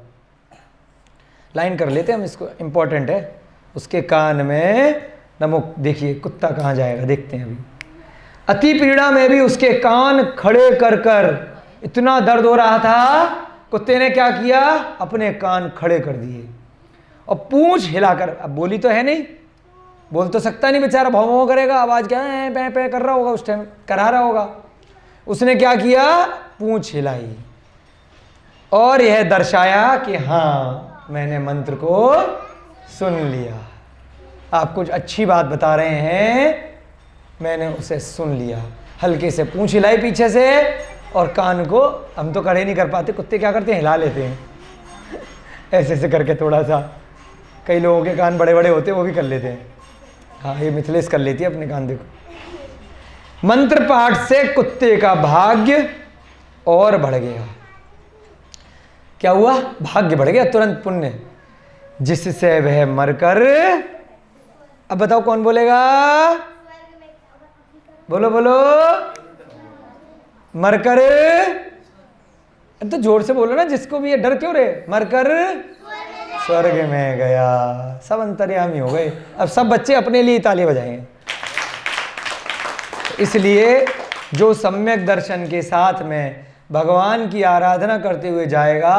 लाइन कर लेते हैं हम इसको, इंपॉर्टेंट है। उसके कान में नमो, देखिए कुत्ता कहाँ जाएगा, देखते हैं अभी। अति पीड़ा में भी उसके कान खड़े कर कर, इतना दर्द हो रहा था, कुत्ते ने क्या किया, अपने कान खड़े कर दिए और पूंछ हिलाकर, अब बोली तो है नहीं, बोल तो सकता नहीं बेचारा, भौं भौं करेगा, आवाज क्या है, पे पे कर रहा होगा, उस टाइम करा रहा होगा। उसने क्या किया, पूंछ हिलाई और यह दर्शाया कि हाँ मैंने मंत्र को सुन लिया। आप कुछ अच्छी बात बता रहे हैं, मैंने उसे सुन लिया। हल्के से पूंछ हिलाई पीछे से और कान को, हम तो खड़े नहीं कर पाते, कुत्ते क्या करते हैं, हिला लेते हैं ऐसे से करके थोड़ा सा। कई लोगों के कान बड़े बड़े होते हैं, वो भी कर लेते हैं। हाँ, ये मिथिलेश कर लेती है अपने कान, देखो। मंत्र पाठ से कुत्ते का भाग्य और बढ़ गया। क्या हुआ, भाग्य बढ़ गया, तुरंत पुण्य, जिससे वह मरकर, अब बताओ कौन बोलेगा, बोलो बोलो, मरकर, तो जोर से बोलो ना, जिसको भी ये डर क्यों रे, मरकर स्वर्ग में गया। सब अंतर्यामी हो गए। अब सब बच्चे अपने लिए ताली बजाएंगे। इसलिए जो सम्यक दर्शन के साथ में भगवान की आराधना करते हुए जाएगा,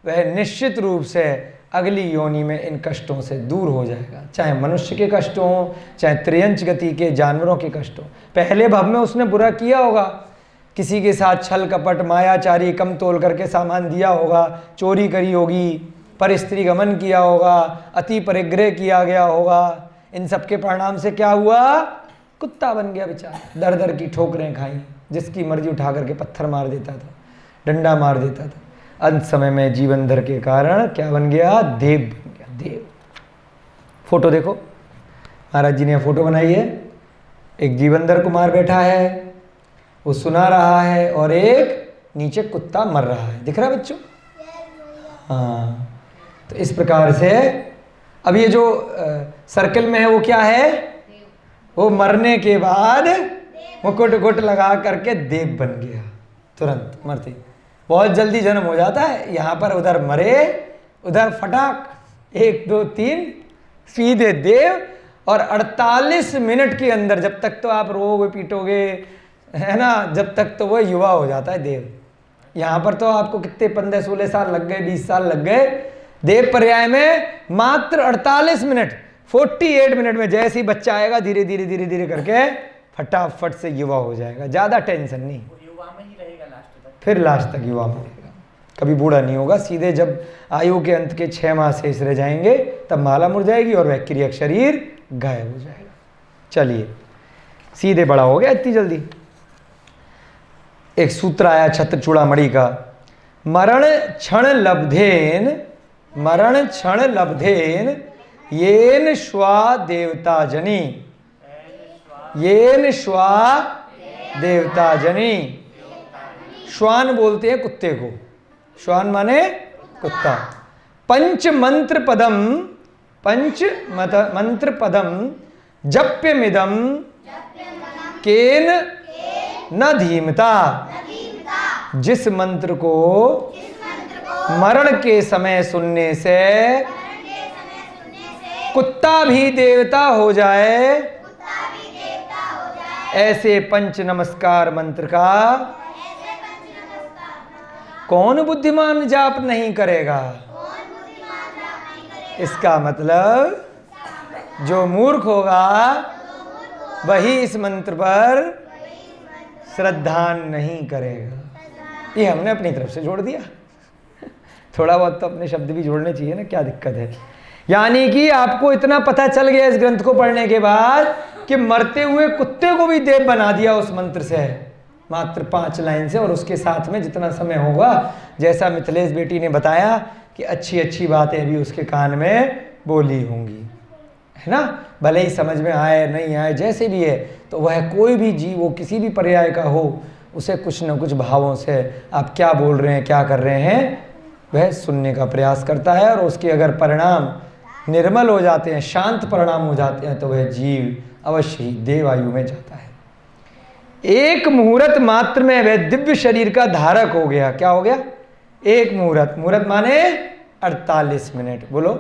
वह निश्चित रूप से अगली योनि में इन कष्टों से दूर हो जाएगा। चाहे मनुष्य के कष्ट हों, चाहे त्रियंच गति के जानवरों के कष्ट हों। पहले भव में उसने बुरा किया होगा, किसी के साथ छल कपट मायाचारी, कम तोल करके सामान दिया होगा, चोरी करी होगी, पर स्त्री गमन किया होगा, अति परिग्रह किया गया होगा। इन सब के परिणाम से क्या हुआ, कुत्ता बन गया बेचारा, दर दर की ठोकरें खाई, जिसकी मर्जी उठा करके पत्थर मार देता था, डंडा मार देता था। अंत समय में जीवन धर के कारण क्या बन गया, देव बन गया, देव। फोटो देखो, महाराज जी ने फोटो बनाई है। एक जीवंदर कुमार बैठा है, वो सुना रहा है, और एक नीचे कुत्ता मर रहा है, दिख रहा है बच्चों। हाँ, तो इस प्रकार से अब ये जो सर्कल में है वो क्या है, वो मरने के बाद मुकुट गुट लगा करके देव बन गया, तुरंत मरते। बहुत जल्दी जन्म हो जाता है, यहाँ पर उधर मरे, उधर फटाक 1 2 3 सीधे देव। और 48 मिनट के अंदर, जब तक तो आप रोओगे पीटोगे, है ना, जब तक तो वो युवा हो जाता है देव। यहाँ पर तो आपको कितने 15-16 साल लग गए, 20 साल लग गए। देव पर्याय में मात्र 48 मिनट, 48 मिनट में जैसे ही बच्चा आएगा, धीरे धीरे धीरे धीरे करके फटाफट से युवा हो जाएगा। ज़्यादा टेंशन नहीं। युवा फिर लास्ट तक युवा मिलेगा, कभी बूढ़ा नहीं होगा। सीधे जब आयु के अंत के 6 माह शेष रह जाएंगे तब माला मुड़ जाएगी और वह क्रियक शरीर गायब हो जाएगा। चलिए सीधे बड़ा हो गया इतनी जल्दी। एक सूत्र आया छत्र चूड़ामणि का, मरण क्षण लब्धेन येन श्वा देवता जनी, येन श्वा देवता जनी। श्वान बोलते हैं कुत्ते को, श्वान माने कुत्ता। पंच मंत्र पदम जप्यमिदम केन न धीमता। जिस मंत्र को मरण के समय सुनने से कुत्ता भी देवता हो जाए, ऐसे पंच नमस्कार मंत्र का कौन बुद्धिमान जाप नहीं करेगा। इसका मतलब जो मूर्ख होगा वही इस मंत्र पर श्रद्धा नहीं करेगा। ये हमने अपनी तरफ से जोड़ दिया, थोड़ा बहुत तो अपने शब्द भी जोड़ने चाहिए ना, क्या दिक्कत है। यानी कि आपको इतना पता चल गया इस ग्रंथ को पढ़ने के बाद कि मरते हुए कुत्ते को भी देव बना दिया उस मंत्र से, मात्र 5 लाइन से। और उसके साथ में जितना समय होगा, जैसा मिथिलेश बेटी ने बताया कि अच्छी अच्छी बातें भी उसके कान में बोली होंगी, है ना। भले ही समझ में आए नहीं आए, जैसे भी है, तो वह कोई भी जीव हो, किसी भी पर्याय का हो, उसे कुछ न कुछ भावों से आप क्या बोल रहे हैं, क्या कर रहे हैं, वह सुनने का प्रयास करता है। और उसके अगर परिणाम निर्मल हो जाते हैं, शांत परिणाम हो जाते हैं, तो वह जीव अवश्य ही देवायु में जाता है। एक मुहूर्त मात्र में वह दिव्य शरीर का धारक हो गया। क्या हो गया? एक मुहूर्त, मुहूर्त माने 48 मिनट। बोलो,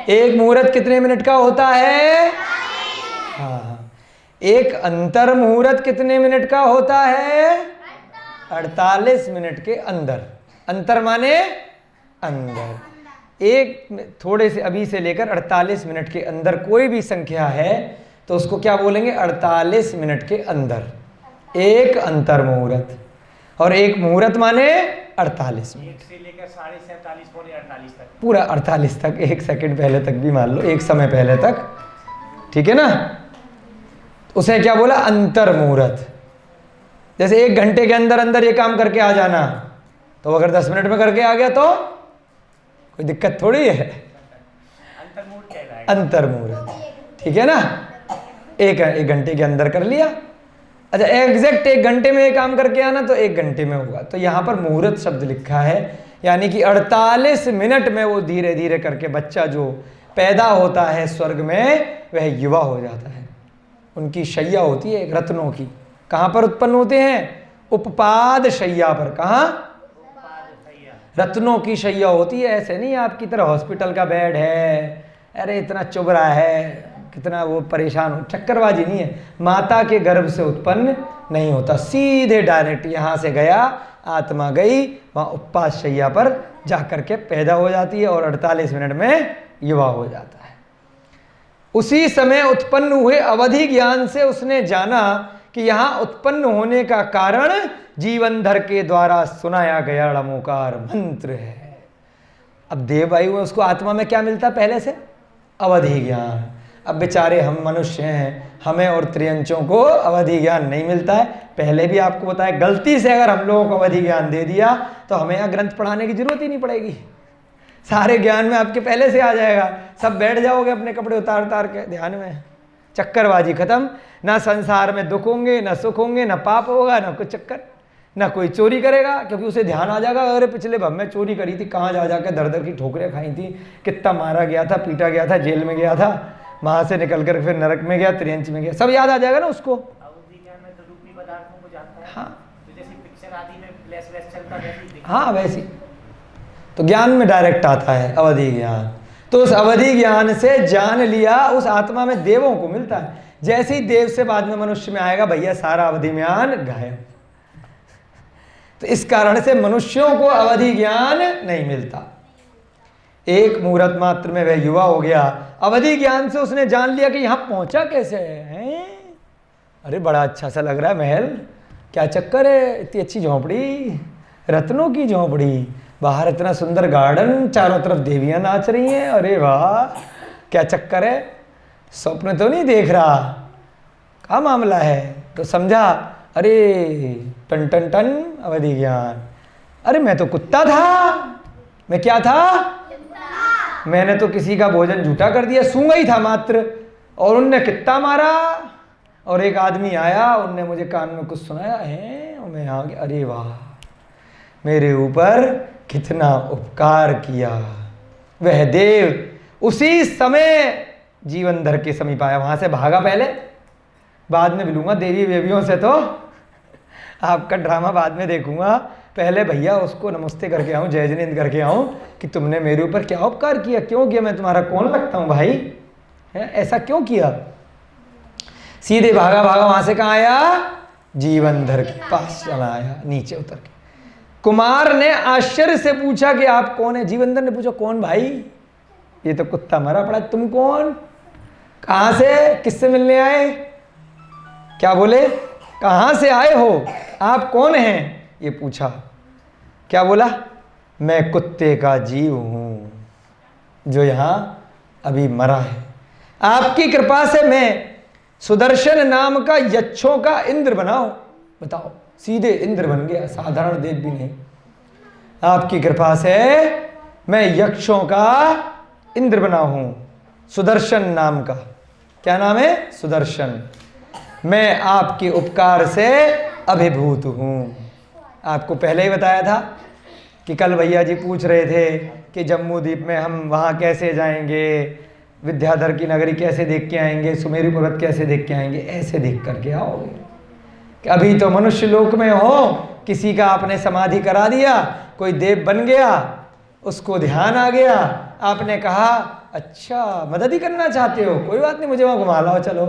एक मुहूर्त कितने मिनट का होता है? हाँ। एक अंतर मुहूर्त कितने मिनट का होता है? 48 मिनट के अंदर। अंतर माने अंदर। एक थोड़े से अभी से लेकर 48 मिनट के अंदर कोई भी संख्या है तो उसको क्या बोलेंगे? 48 मिनट के अंदर एक अंतर मुहूर्त। और एक मुहूर्त माने 48 मिनट। एक से लेकर 47.5 पौने 48 तक, पूरा 48 तक, 1 सेकंड पहले तक भी मान लो, एक समय पहले तक, ठीक है ना। उसे क्या बोला? अंतर मुहूर्त। जैसे 1 घंटे के अंदर अंदर ये काम करके आ जाना, तो अगर 10 मिनट में करके आ गया तो कोई दिक्कत थोड़ी है। अंतर मुहूर्त कहलाएगा। अंतर मुहूर्त, ठीक है ना। एक घंटे के अंदर कर लिया। अच्छा, एग्जैक्ट 1 घंटे में ये काम करके आना तो 1 घंटे में होगा। तो यहाँ पर मुहूर्त शब्द लिखा है, यानी कि 48 मिनट में वो धीरे धीरे करके बच्चा जो पैदा होता है स्वर्ग में, वह युवा हो जाता है। उनकी शैया होती है एक रत्नों की। कहाँ पर उत्पन्न होते हैं? उपपाद शैया पर। कहाँ? रत्नों की शैया होती है। ऐसे नहीं आपकी तरह हॉस्पिटल का बेड है, अरे इतना चुभ रहा है, कितना वो परेशान हो, चक्करबाजी नहीं है। माता के गर्भ से उत्पन्न नहीं होता, सीधे डायरेक्ट यहाँ से गया, आत्मा गई, वहाँ उपपाद शैया पर जाकर के पैदा हो जाती है और 48 मिनट में युवा हो जाता है। उसी समय उत्पन्न हुए अवधि ज्ञान से उसने जाना कि यहाँ उत्पन्न होने का कारण जीवनधर के द्वारा सुनाया गया णमोकार मंत्र है। अब देवायु में उसको आत्मा में क्या मिलता पहले से? अवधि ज्ञान। अब बेचारे हम मनुष्य हैं, हमें और त्रियंचों को अवधि ज्ञान नहीं मिलता है। पहले भी आपको बताया, गलती से अगर हम लोगों को अवधि ज्ञान दे दिया तो हमें यहाँ ग्रंथ पढ़ाने की जरूरत ही नहीं पड़ेगी, सारे ज्ञान में आपके पहले से आ जाएगा। सब बैठ जाओगे अपने कपड़े उतार उतार के ध्यान में, चक्करबाजी खत्म। ना संसार में दुख होंगे, ना सुख होंगे, ना पाप होगा, ना कुछ चक्कर, ना कोई चोरी करेगा, क्योंकि उसे ध्यान आ जाएगा, अरे पिछले भव में चोरी करी थी, कहाँ जा जाकर दर दर की ठोकरें खाई थी, कितना मारा गया था, पीटा गया था, जेल में गया था, वहां से निकल कर फिर नरक में गया, त्रियंच में गया, सब याद आ जाएगा ना उसको। अवधि ज्ञान में तो रूपी पदार्थों को जानता है। हाँ, तो जैसे पिक्चर आदि में फ्लैश चलता है, हाँ वैसी तो ज्ञान में डायरेक्ट आता है अवधि ज्ञान। तो उस अवधि ज्ञान से जान लिया, उस आत्मा में देवों को मिलता है। जैसे ही देव से बाद में मनुष्य में आएगा, भैया सारा अवधि ज्ञान गायब। तो इस कारण से मनुष्यों को अवधि ज्ञान नहीं मिलता। एक मुहूर्त मात्र में वह युवा हो गया। अवधि ज्ञान से उसने जान लिया कि यहां पहुंचा कैसे है। अरे बड़ा अच्छा सा लग रहा है महल, क्या चक्कर है, इतनी अच्छी झोंपड़ी, रत्नों की झोंपड़ी, बाहर इतना सुंदर गार्डन, चारों तरफ देवियां नाच रही हैं, अरे वाह क्या चक्कर है, स्वप्न तो नहीं देख रहा, क्या मामला है। तो समझा, अरे टन टन टन अवधि ज्ञान, अरे मैं तो कुत्ता था, मैं क्या था, मैंने तो किसी का भोजन झूठा कर दिया, सूंघा ही था मात्र, और उनने कितना मारा, और एक आदमी आया, उनने मुझे कान में कुछ सुनाया है, और मैं आ गया, अरे वाह मेरे ऊपर कितना उपकार किया। वह देव उसी समय जीवनधर के समीप आया, वहां से भागा पहले, बाद में मिलूंगा देवी वेवियों से, तो आपका ड्रामा बाद में देखूंगा, पहले भैया उसको नमस्ते करके आऊं, जय जिनेंद्र करके आऊं कि तुमने मेरे ऊपर क्या उपकार किया, क्यों किया, मैं तुम्हारा कौन लगता हूं भाई, है ऐसा क्यों किया। सीधे भागा भागा वहां से कहाँ आया, जीवनधर के पास चला आया, नीचे उतर के। कुमार ने आश्चर्य से पूछा कि आप कौन है। जीवनधर ने पूछा कौन भाई, ये तो कुत्ता मरा पड़ा, तुम कौन, कहां से, किससे मिलने आए, क्या बोले, कहां से आए हो, आप कौन हैं, ये पूछा। क्या बोला, मैं कुत्ते का जीव हूं जो यहां अभी मरा है, आपकी कृपा से मैं सुदर्शन नाम का यक्षों का इंद्र बनाओ। बताओ, सीधे इंद्र बन गया, साधारण देव भी नहीं, आपकी कृपा से मैं यक्षों का इंद्र बना हूं, सुदर्शन नाम का, क्या नाम है, सुदर्शन, मैं आपके उपकार से अभिभूत हूं। आपको पहले ही बताया था कि कल भैया जी पूछ रहे थे कि जम्मू द्वीप में हम वहाँ कैसे जाएंगे, विद्याधर की नगरी कैसे देख के आएंगे, सुमेरु पर्वत कैसे देख के आएंगे, ऐसे देख करके आओगे। कि अभी तो मनुष्य लोक में हो, किसी का आपने समाधि करा दिया, कोई देव बन गया, उसको ध्यान आ गया, आपने कहा अच्छा मदद ही करना चाहते हो, कोई बात नहीं मुझे वहाँ घुमा लाओ, चलो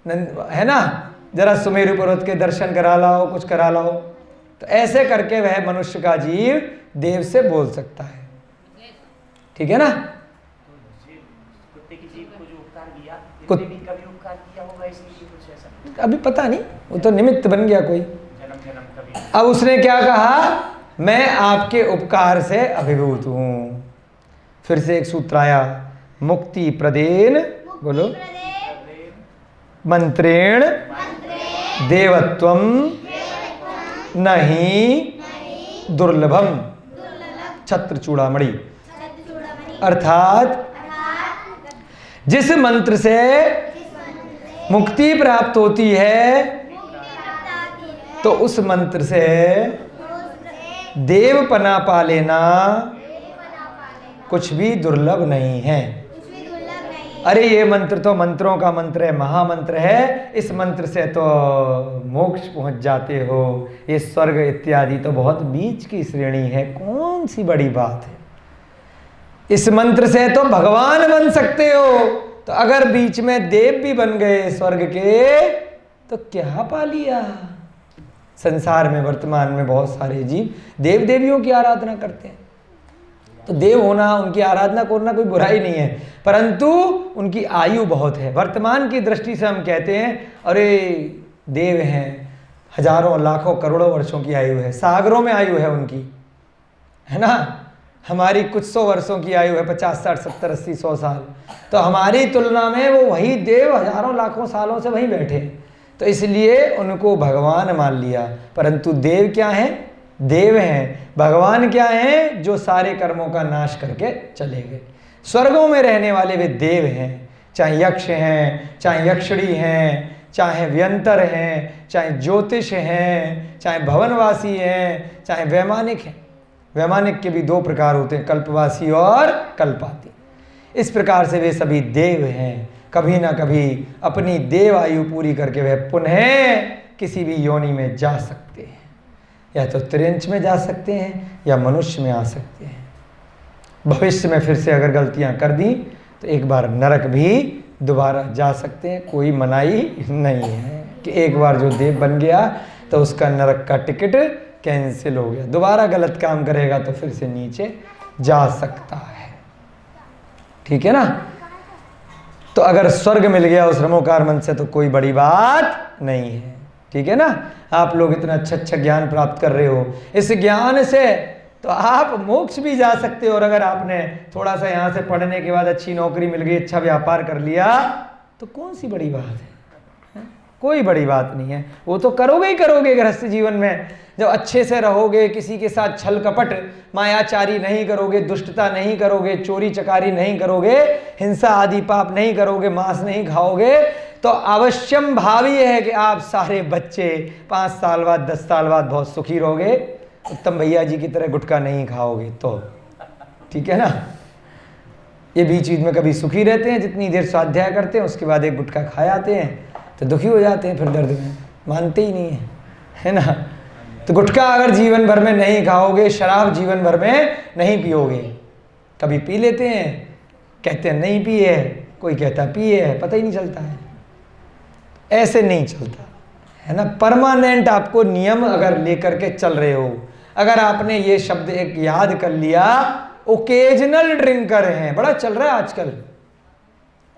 है ना, जरा सुमेरु पर्वत के दर्शन करा लाओ, कुछ करा लाओ। तो ऐसे करके वह मनुष्य का जीव देव से बोल सकता है, ठीक है ना। कुत्ते की जीव को जो उपकार किया, इसने भी कभी उपकार किया होगा, इसलिए कुछ ऐसा अभी पता नहीं, वो तो निमित्त बन गया कोई। जन्म जन्म कभी। अब उसने क्या कहा, मैं आपके उपकार से अभिभूत हूं। फिर से एक सूत्र आया, मुक्ति प्रदेन, बोलो, मंत्रेण देवत्वम नहीं दुर्लभम छत्र चूड़ामणि। अर्थात जिस मंत्र से मुक्ति प्राप्त होती है, तो उस मंत्र से देवपना पा लेना कुछ भी दुर्लभ नहीं है। अरे ये मंत्र तो मंत्रों का मंत्र है, महामंत्र है, इस मंत्र से तो मोक्ष पहुंच जाते हो, ये स्वर्ग इत्यादि तो बहुत बीच की श्रेणी है, कौन सी बड़ी बात है। इस मंत्र से तो भगवान बन सकते हो, तो अगर बीच में देव भी बन गए स्वर्ग के, तो क्या पा लिया। संसार में वर्तमान में बहुत सारे जीव देव देवियों की आराधना करते हैं, तो देव होना, उनकी आराधना करना कोई बुराई नहीं है, परंतु उनकी आयु बहुत है। वर्तमान की दृष्टि से हम कहते हैं अरे देव हैं, हजारों लाखों करोड़ों वर्षों की आयु है, सागरों में आयु है उनकी, है ना। हमारी कुछ सौ वर्षों की आयु है, 50 60 70 80 100 साल, तो हमारी तुलना में वो वही देव हजारों लाखों सालों से वहीं बैठे, तो इसलिए उनको भगवान मान लिया। परंतु देव क्या हैं, देव हैं। भगवान क्या हैं, जो सारे कर्मों का नाश करके चले गए। स्वर्गों में रहने वाले वे देव हैं, चाहे यक्ष हैं, चाहे यक्षिणी हैं, चाहे व्यंतर हैं, चाहे ज्योतिष हैं, चाहे भवनवासी हैं, चाहे वैमानिक हैं। वैमानिक के भी दो प्रकार होते हैं, कल्पवासी और कल्पाती। इस प्रकार से वे सभी देव हैं। कभी ना कभी अपनी देव आयु पूरी करके वह पुनः किसी भी योनि में जा सकते हैं, या तो त्रिंच में जा सकते हैं या मनुष्य में आ सकते हैं। भविष्य में फिर से अगर गलतियां कर दी तो एक बार नरक भी दोबारा जा सकते हैं, कोई मनाही नहीं है कि एक बार जो देव बन गया तो उसका नरक का टिकट कैंसिल हो गया, दोबारा गलत काम करेगा तो फिर से नीचे जा सकता है, ठीक है ना। तो अगर स्वर्ग मिल गया उस रमोकार मन से तो कोई बड़ी बात नहीं है, ठीक है ना। आप लोग इतना अच्छा अच्छा ज्ञान प्राप्त कर रहे हो, इस ज्ञान से तो आप मोक्ष भी जा सकते हो। और अगर आपने थोड़ा सा यहाँ से पढ़ने के बाद अच्छी नौकरी मिल गई, अच्छा व्यापार कर लिया, तो कौन सी बड़ी बात है? कोई बड़ी बात नहीं है। वो तो करोगे ही करोगे गृहस्थ जीवन में, जब अच्छे से रहोगे, किसी के साथ छल कपट मायाचारी नहीं करोगे, दुष्टता नहीं करोगे, चोरी चकारी नहीं करोगे, हिंसा आदि पाप नहीं करोगे, मांस नहीं खाओगे, तो अवश्यम भावी है कि आप सारे बच्चे 5 साल बाद 10 साल बाद बहुत सुखी रहोगे। उत्तम भैया जी की तरह गुटखा नहीं खाओगे तो, ठीक है ना। ये बीच बीच में कभी सुखी रहते हैं, जितनी देर स्वाध्याय करते हैं उसके बाद एक गुटखा खा जाते हैं तो दुखी हो जाते हैं, फिर दर्द में मानते ही नहीं है, है ना। तो गुटखा अगर जीवन भर में नहीं खाओगे, शराब जीवन भर में नहीं पियोगे, कभी पी लेते हैं, कहते हैं नहीं पिए, कोई कहता है पिए है, पता ही नहीं चलता है। ऐसे नहीं चलता है ना। परमानेंट आपको नियम अगर लेकर के चल रहे हो, अगर आपने ये शब्द एक याद कर लिया, ओकेजनल ड्रिंकर हैं, बड़ा चल रहा है आजकल,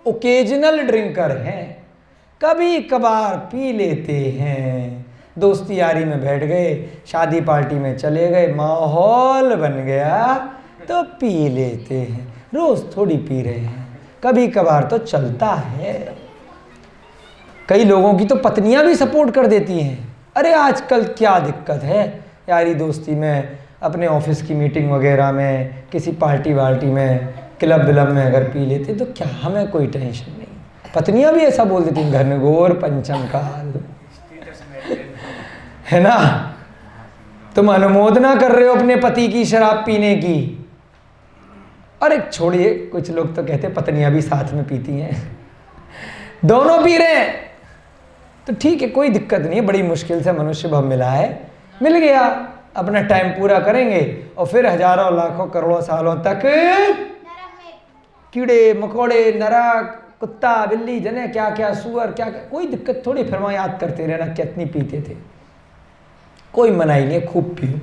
ओकेजनल ड्रिंकर हैं, कभी कभार पी लेते हैं, दोस्ती यारी में बैठ गए, शादी पार्टी में चले गए, माहौल बन गया तो पी लेते हैं, रोज थोड़ी पी रहे हैं, कभी कभार तो चलता है। कई लोगों की तो पत्नियां भी सपोर्ट कर देती हैं। अरे आजकल क्या दिक्कत है, यारी दोस्ती में, अपने ऑफिस की मीटिंग वगैरह में, किसी पार्टी वार्टी में, क्लब विलब में अगर पी लेते तो क्या, हमें कोई टेंशन नहीं। पत्नियां भी ऐसा बोल देती हैं, घनघोर पंचम काल, है ना। तुम अनुमोदना कर रहे हो अपने पति की शराब पीने की। अरे छोड़िए, कुछ लोग तो कहते हैं पत्नियां भी साथ में पीती हैं, दोनों पी रहे हैं तो ठीक है, कोई दिक्कत नहीं है। बड़ी मुश्किल से मनुष्य भव मिला है, मिल गया, अपना टाइम पूरा करेंगे और फिर हजारों लाखों करोड़ों सालों तक कीड़े मकोड़े, नरक, कुत्ता बिल्ली, जने क्या क्या, सुअर क्या क्या, कोई दिक्कत थोड़ी। फिर वहाँ याद करते रहना कितनी पीते थे, कोई मनाही नहीं है, खूब पियो,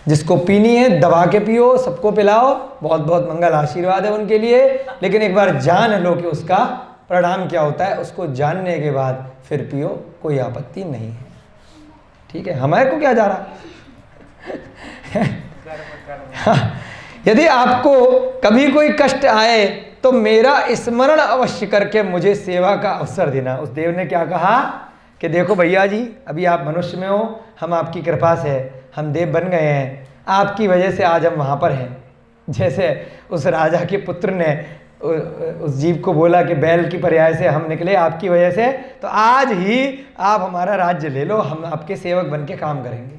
जिसको पीनी है दबा के पियो, सबको पिलाओ, बहुत बहुत मंगल आशीर्वाद है उनके लिए। लेकिन एक बार जान लो कि उसका परिणाम क्या होता है, उसको जानने के बाद फिर पियो, कोई आपत्ति नहीं है, ठीक है। हमारे को क्या जा रहा यदि आपको कभी कोई कष्ट आए तो मेरा स्मरण अवश्य करके मुझे सेवा का अवसर देना। उस देव ने क्या कहा कि देखो भैया जी, अभी आप मनुष्य में हो, हम आपकी कृपा से हम देव बन गए हैं, आपकी वजह से आज हम वहाँ पर हैं। जैसे उस राजा के पुत्र ने उस जीव को बोला कि बैल की पर्याय से हम निकले आपकी वजह से, तो आज ही आप हमारा राज्य ले लो, हम आपके सेवक बन के काम करेंगे,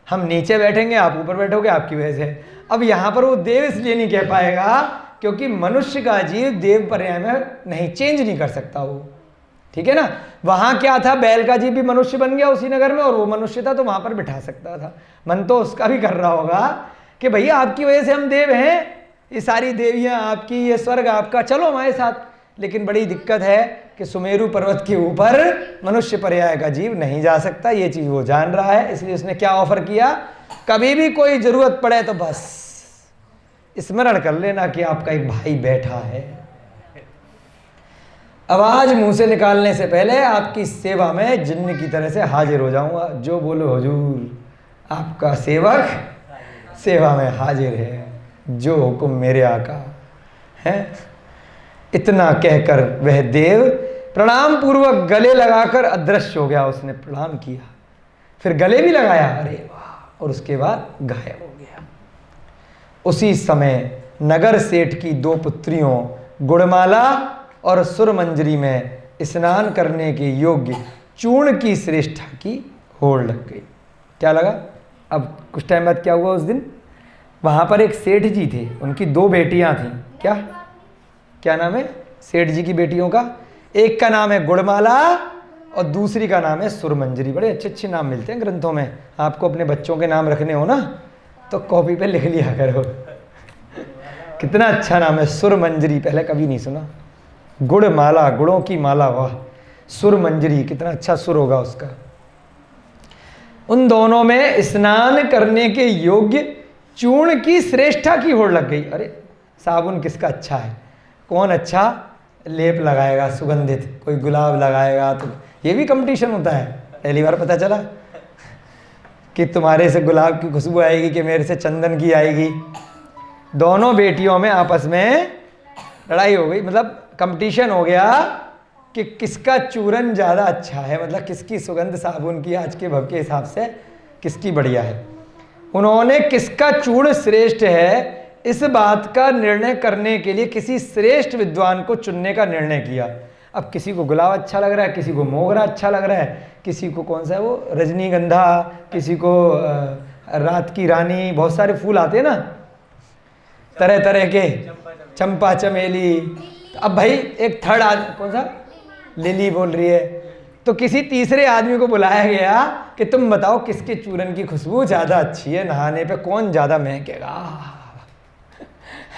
हम नीचे बैठेंगे, आप ऊपर बैठोगे, आपकी वजह से। अब यहाँ पर वो देव इसलिए नहीं कह पाएगा क्योंकि मनुष्य का जीव देव पर्याय में नहीं, चेंज नहीं कर सकता वो, ठीक है ना। वहाँ क्या था, बैल का जीव भी मनुष्य बन गया उसी नगर में, और वो मनुष्य था तो वहाँ पर बिठा सकता था। मन तो उसका भी कर रहा होगा कि भैया आपकी वजह से हम देव हैं, ये सारी देवियाँ आपकी, ये स्वर्ग आपका, चलो हमारे साथ। लेकिन बड़ी दिक्कत है कि सुमेरु पर्वत के ऊपर मनुष्य पर्याय का जीव नहीं जा सकता, ये चीज़ वो जान रहा है। इसलिए उसने क्या ऑफर किया, कभी भी कोई ज़रूरत पड़े तो बस स्मरण कर लेना कि आपका एक भाई बैठा है। आवाज मुंह से निकालने से पहले आपकी सेवा में जिन्न की तरह से हाजिर हो जाऊंगा। जो बोलो हुजूर, आपका सेवक सेवा में हाजिर है, जो हुक्म मेरे आका है। इतना कहकर वह देव प्रणाम पूर्वक गले लगाकर अदृश्य हो गया। उसने प्रणाम किया, फिर गले भी लगाया, अरे वाह, और उसके बाद गायब हो गया। उसी समय नगर सेठ की 2 पुत्रियों गुड़माला और सुरमंजरी में स्नान करने के योग्य चूर्ण की श्रेष्ठा की होड़ लग गई। क्या लगा? अब कुछ टाइम बाद क्या हुआ, उस दिन वहाँ पर एक सेठ जी थे, उनकी 2 बेटियाँ थीं। क्या नाम है सेठ जी की बेटियों का? एक का नाम है गुड़माला और दूसरी का नाम है सुरमंजरी। बड़े अच्छे अच्छे नाम मिलते हैं ग्रंथों में। आपको अपने बच्चों के नाम रखने हो ना तो कॉपी पे लिख लिया करो। कितना अच्छा नाम है सुरमंजरी, पहले कभी नहीं सुना। गुड़माला, गुड़ों की माला, वाह। सुरमंजरी, कितना अच्छा सुर होगा उसका। उन दोनों में स्नान करने के योग्य चूर्ण की श्रेष्ठा की होड़ लग गई। अरे साबुन किसका अच्छा है, कौन अच्छा लेप लगाएगा सुगंधित, कोई गुलाब लगाएगा, तो ये भी कंपटीशन होता है। पहली बार पता चला कि तुम्हारे से गुलाब की खुशबू आएगी कि मेरे से चंदन की आएगी। दोनों बेटियों में आपस में लड़ाई हो गई, मतलब कंपटीशन हो गया कि किसका चूरन ज़्यादा अच्छा है, मतलब किसकी सुगंध साबुन की आज के भव के हिसाब से किसकी बढ़िया है। उन्होंने किसका चूर्ण श्रेष्ठ है इस बात का निर्णय करने के लिए किसी श्रेष्ठ विद्वान को चुनने का निर्णय किया। अब किसी को गुलाब अच्छा लग रहा है, किसी को मोगरा अच्छा लग रहा है, किसी को कौन सा है वो रजनीगंधा, किसी को रात की रानी, बहुत सारे फूल आते हैं ना तरह तरह के, चंपा चमेली। तो अब भाई एक थर्ड आदमी कौन सा लिली बोल रही है, तो किसी तीसरे आदमी को बुलाया गया कि तुम बताओ किसके चूरन की खुशबू ज़्यादा अच्छी है, नहाने पे कौन ज़्यादा महकेगा।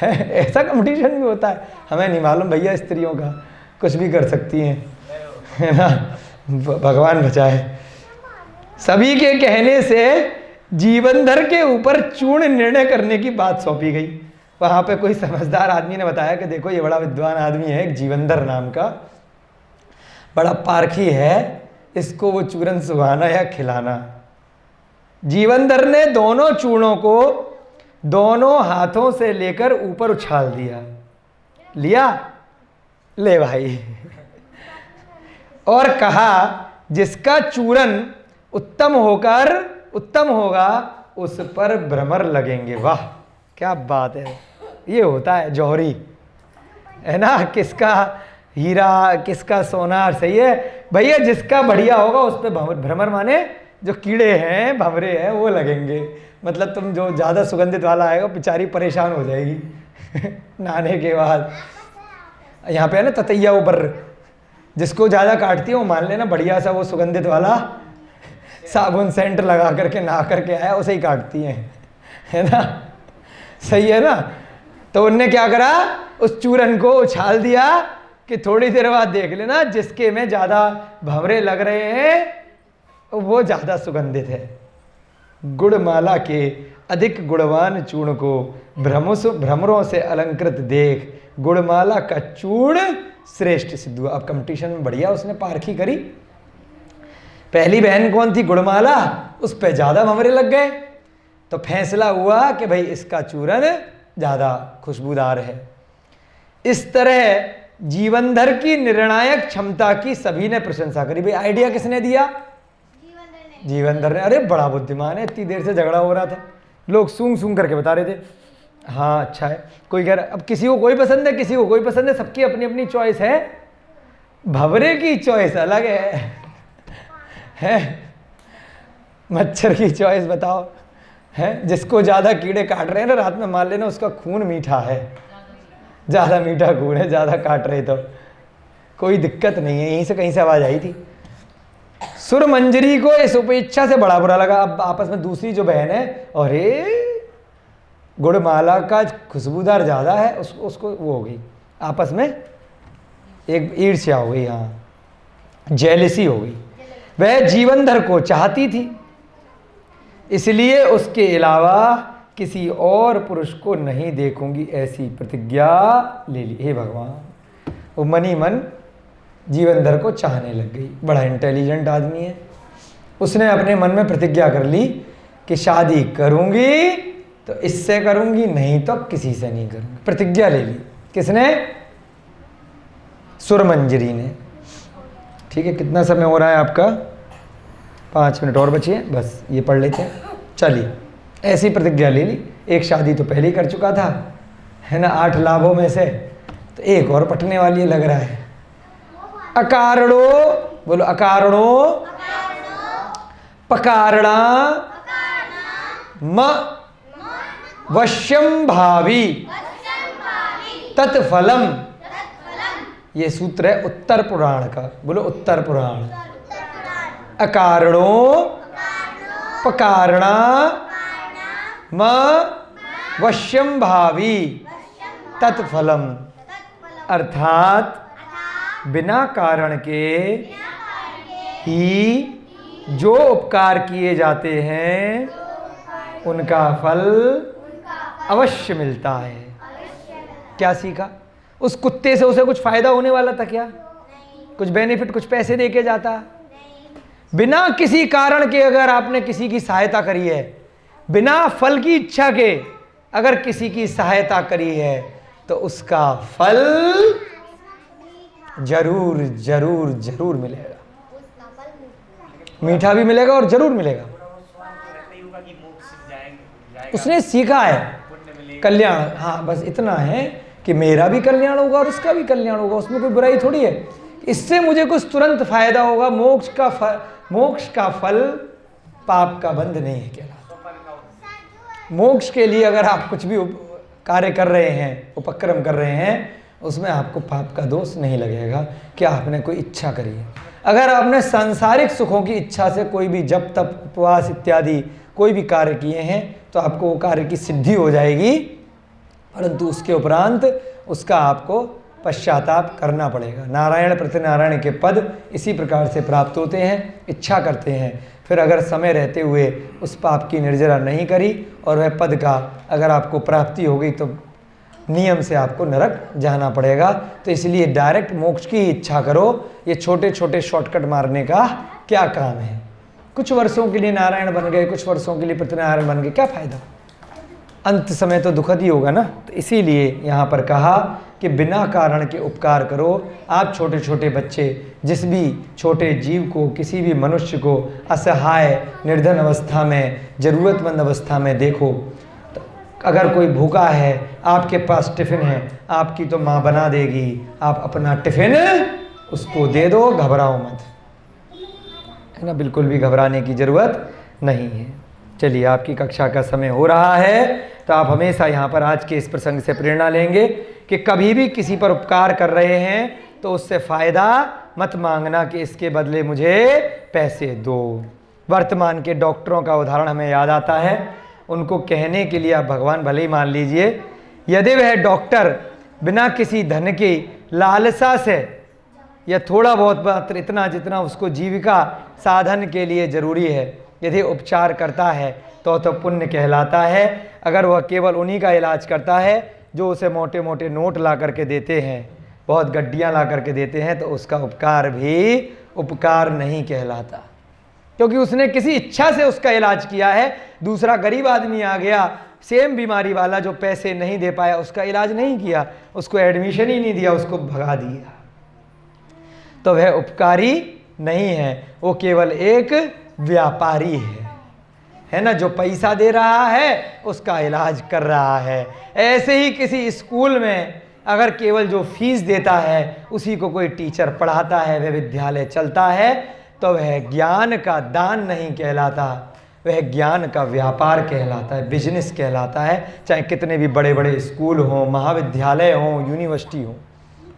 ऐसा कंपटीशन भी होता है, हमें नहीं मालूम भैया, स्त्रियों का कुछ भी कर सकती हैं, है ना, भगवान बचाए। सभी के कहने से जीवनधर के ऊपर चूर्ण निर्णय करने की बात सौंपी गई। वहाँ पे कोई समझदार आदमी ने बताया कि देखो ये बड़ा विद्वान आदमी है, एक जीवनधर नाम का, बड़ा पारखी है, इसको वो चूरन सुहाना या खिलाना। जीवनधर ने दोनों चूर्णों को दोनों हाथों से लेकर ऊपर उछाल दिया, लिया, ले भाई, और कहा जिसका चूरन उत्तम होगा उस पर भ्रमर लगेंगे। वाह क्या बात है, ये होता है जौहरी, है ना, किसका हीरा किसका सोना, सही है भैया, जिसका बढ़िया होगा उस पर भ्रमर माने जो कीड़े हैं भंवरे हैं वो लगेंगे। मतलब तुम जो ज़्यादा सुगंधित वाला आएगा बेचारी परेशान हो जाएगी नहाने के बाद। यहाँ पे है ना ततैया ऊपर, जिसको ज़्यादा काटती है वो मान लेना बढ़िया सा वो सुगंधित वाला साबुन सेंट लगा करके नहा करके आया, उसे ही काटती हैं, है ना, सही है ना। तो उनने क्या करा, उस चूरन को उछाल दिया कि थोड़ी देर बाद देख लेना जिसके में ज़्यादा भंवरे लग रहे हैं वो ज़्यादा सुगंधित है। गुड़माला के अधिक गुणवान चूर्ण को भ्रमरों से अलंकृत देख गुड़माला का चूर्ण श्रेष्ठ सिद्ध हुआ। अब कंपटीशन में बढ़िया उसने पारखी करी। पहली बहन कौन थी, गुड़माला, उस पर ज़्यादा भंवरे लग गए, तो फैसला हुआ कि भाई इसका चूरन ज़्यादा खुशबूदार है। इस तरह जीवनधर की निर्णायक क्षमता की सभी ने प्रशंसा करी। भाई आइडिया किसने दिया, जीवनधर ने। अरे बड़ा बुद्धिमान है, इतनी देर से झगड़ा हो रहा था, लोग सूंघ सूंघ करके बता रहे थे हाँ अच्छा है। कोई कह रहा, अब किसी को कोई पसंद है, किसी को कोई पसंद है, सबकी अपनी अपनी चॉइस है। भंवरे की चॉइस अलग है मच्छर की चॉइस बताओ है, जिसको ज़्यादा कीड़े काट रहे हैं ना रात में, मान लेना उसका खून मीठा है, ज़्यादा मीठा खून है, ज़्यादा काट रहे तो कोई दिक्कत नहीं है। यहीं से कहीं से आवाज़ आई थी। सुरमंजरी को इस उपेक्षा से बड़ा बुरा लगा। अब आपस में दूसरी जो बहन है, अरे गुड़माला का खुशबूदार ज़्यादा है, उसको वो हो गई, आपस में एक ईर्ष्या हो गई, हाँ जेलसी हो गई। वह जीवनधर को चाहती थी, इसलिए उसके अलावा किसी और पुरुष को नहीं देखूंगी ऐसी प्रतिज्ञा ले ली। हे भगवान, वो मनी मन जीवनधर को चाहने लग गई। बड़ा इंटेलिजेंट आदमी है, उसने अपने मन में प्रतिज्ञा कर ली कि शादी करूंगी तो इससे करूंगी, नहीं तो किसी से नहीं करूंगी। प्रतिज्ञा ले ली। किसने, सुरमंजरी ने। ठीक है, कितना समय हो रहा है आपका, 5 मिनट और बचे हैं, बस ये पढ़ लेते हैं। चलिए, ऐसी प्रतिज्ञा ले ली। एक शादी तो पहले ही कर चुका था, है ना, 8 लाभों में से, तो एक और पटने वाली है लग रहा है। अकारणो, बोलो अकारणो, पकारणा म वश्यम भावी तत्फलम। ये सूत्र है उत्तर पुराण का, बोलो उत्तर पुराण। अकारणो पकारणा म वश्यम भावी तत्फलम, अर्थात बिना कारण के ही जो उपकार किए जाते हैं उनका फल अवश्य मिलता है। क्या सीखा, उस कुत्ते से उसे कुछ फायदा होने वाला था क्या, कुछ बेनिफिट, कुछ पैसे दे के जाता, बिना किसी कारण के अगर आपने किसी की सहायता करी है, बिना फल की इच्छा के अगर किसी की सहायता करी है, तो उसका फल जरूर जरूर जरूर मिलेगा। मीठा भी मिलेगा और जरूर मिलेगा। उसने सीखा है कल्याण, हाँ बस इतना है कि मेरा भी कल्याण होगा और उसका भी कल्याण होगा, उसमें कोई बुराई थोड़ी है। इससे मुझे कुछ तुरंत फायदा होगा। मोक्ष का फल पाप का बंध नहीं है कहलाता। मोक्ष के लिए अगर आप कुछ भी कार्य कर रहे हैं, उपक्रम कर रहे हैं, उसमें आपको पाप का दोष नहीं लगेगा कि आपने कोई इच्छा करी है। अगर आपने सांसारिक सुखों की इच्छा से कोई भी जप तप उपवास इत्यादि कोई भी कार्य किए हैं, तो आपको वो कार्य की सिद्धि हो जाएगी, परंतु उसके उपरांत उसका आपको पश्चाताप करना पड़ेगा। नारायण प्रतिनारायण के पद इसी प्रकार से प्राप्त होते हैं। इच्छा करते हैं, फिर अगर समय रहते हुए उस पाप की निर्जरा नहीं करी और वह पद का अगर आपको प्राप्ति हो गई, तो नियम से आपको नरक जाना पड़ेगा। तो इसलिए डायरेक्ट मोक्ष की इच्छा करो। ये छोटे छोटे शॉर्टकट मारने का क्या काम है? कुछ वर्षों के लिए नारायण बन गए, कुछ वर्षों के लिए प्रतिनारायण बन गए, क्या फायदा? अंत समय तो दुखद ही होगा ना। तो इसीलिए यहाँ पर कहा कि बिना कारण के उपकार करो। आप छोटे छोटे बच्चे जिस भी छोटे जीव को, किसी भी मनुष्य को असहाय निर्धन अवस्था में, ज़रूरतमंद अवस्था में देखो। तो अगर कोई भूखा है, आपके पास टिफ़िन है, आपकी तो माँ बना देगी, आप अपना टिफ़िन उसको दे दो, घबराओ मत, है ना। बिल्कुल भी घबराने की ज़रूरत नहीं है। चलिए, आपकी कक्षा का समय हो रहा है, तो आप हमेशा यहाँ पर आज के इस प्रसंग से प्रेरणा लेंगे कि कभी भी किसी पर उपकार कर रहे हैं तो उससे फ़ायदा मत मांगना कि इसके बदले मुझे पैसे दो। वर्तमान के डॉक्टरों का उदाहरण हमें याद आता है। उनको कहने के लिए आप भगवान भले ही मान लीजिए, यदि वह डॉक्टर बिना किसी धन की लालसा से या थोड़ा बहुत मात्र इतना जितना उसको जीविका साधन के लिए ज़रूरी है, यदि उपचार करता है तो पुण्य कहलाता है। अगर वह केवल उन्हीं का इलाज करता है जो उसे मोटे मोटे नोट ला करके देते हैं, बहुत गड्डियाँ ला करके देते हैं, तो उसका उपकार भी उपकार नहीं कहलाता, क्योंकि उसने किसी इच्छा से उसका इलाज किया है। दूसरा गरीब आदमी आ गया, सेम बीमारी वाला, जो पैसे नहीं दे पाया, उसका इलाज नहीं किया, उसको एडमिशन ही नहीं दिया, उसको भगा दिया, तो वह उपकारी नहीं है, वो केवल एक व्यापारी है ना। जो पैसा दे रहा है उसका इलाज कर रहा है। ऐसे ही किसी स्कूल में अगर केवल जो फीस देता है उसी को कोई टीचर पढ़ाता है, वह विद्यालय चलता है, तो वह ज्ञान का दान नहीं कहलाता, वह ज्ञान का व्यापार कहलाता है, बिजनेस कहलाता है। चाहे कितने भी बड़े बड़े स्कूल हों, महाविद्यालय हों, यूनिवर्सिटी हों,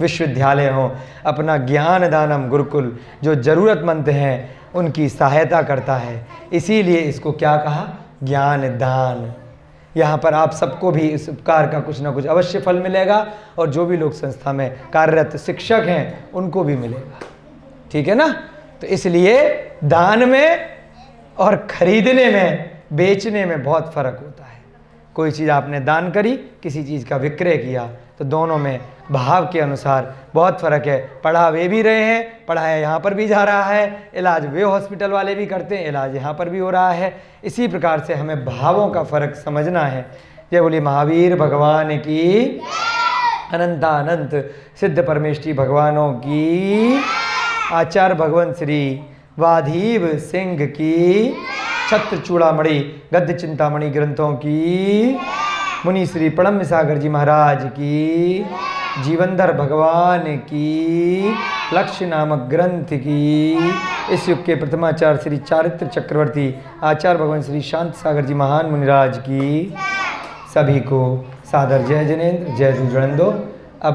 विश्वविद्यालय हों, अपना ज्ञान दानम गुरुकुल, जो ज़रूरतमंद हैं उनकी सहायता करता है। इसीलिए इसको क्या कहा? ज्ञान दान। यहाँ पर आप सबको भी इस उपकार का कुछ ना कुछ अवश्य फल मिलेगा, और जो भी लोग संस्था में कार्यरत शिक्षक हैं उनको भी मिलेगा, ठीक है ना। तो इसलिए दान में और खरीदने में, बेचने में बहुत फ़र्क होता है। कोई चीज़ आपने दान करी, किसी चीज़ का विक्रय किया, तो दोनों में भाव के अनुसार बहुत फ़र्क है। पढ़ा वे भी रहे हैं, पढ़ाया यहाँ पर भी जा रहा है, इलाज वे हॉस्पिटल वाले भी करते हैं, इलाज यहाँ पर भी हो रहा है। इसी प्रकार से हमें भावों का फ़र्क समझना है। जय बोली महावीर भगवान की, अनंतानंत सिद्ध परमेष्ठी भगवानों की, आचार्य भगवान श्री वाधीव सिंह की, छत्र चूड़ामणि गद्य चिंतामणि ग्रंथों की, मुनि श्री प्रणम्य सागर जी महाराज की, जीवनधर भगवान की, लक्ष्य नामक ग्रंथ की, इस युग के प्रथमाचार्य श्री चारित्र चक्रवर्ती आचार्य भगवान श्री शांत सागर जी महान मुनिराज की, सभी को सादर जय जिनेन्द्र, जय दुजड़ंदो।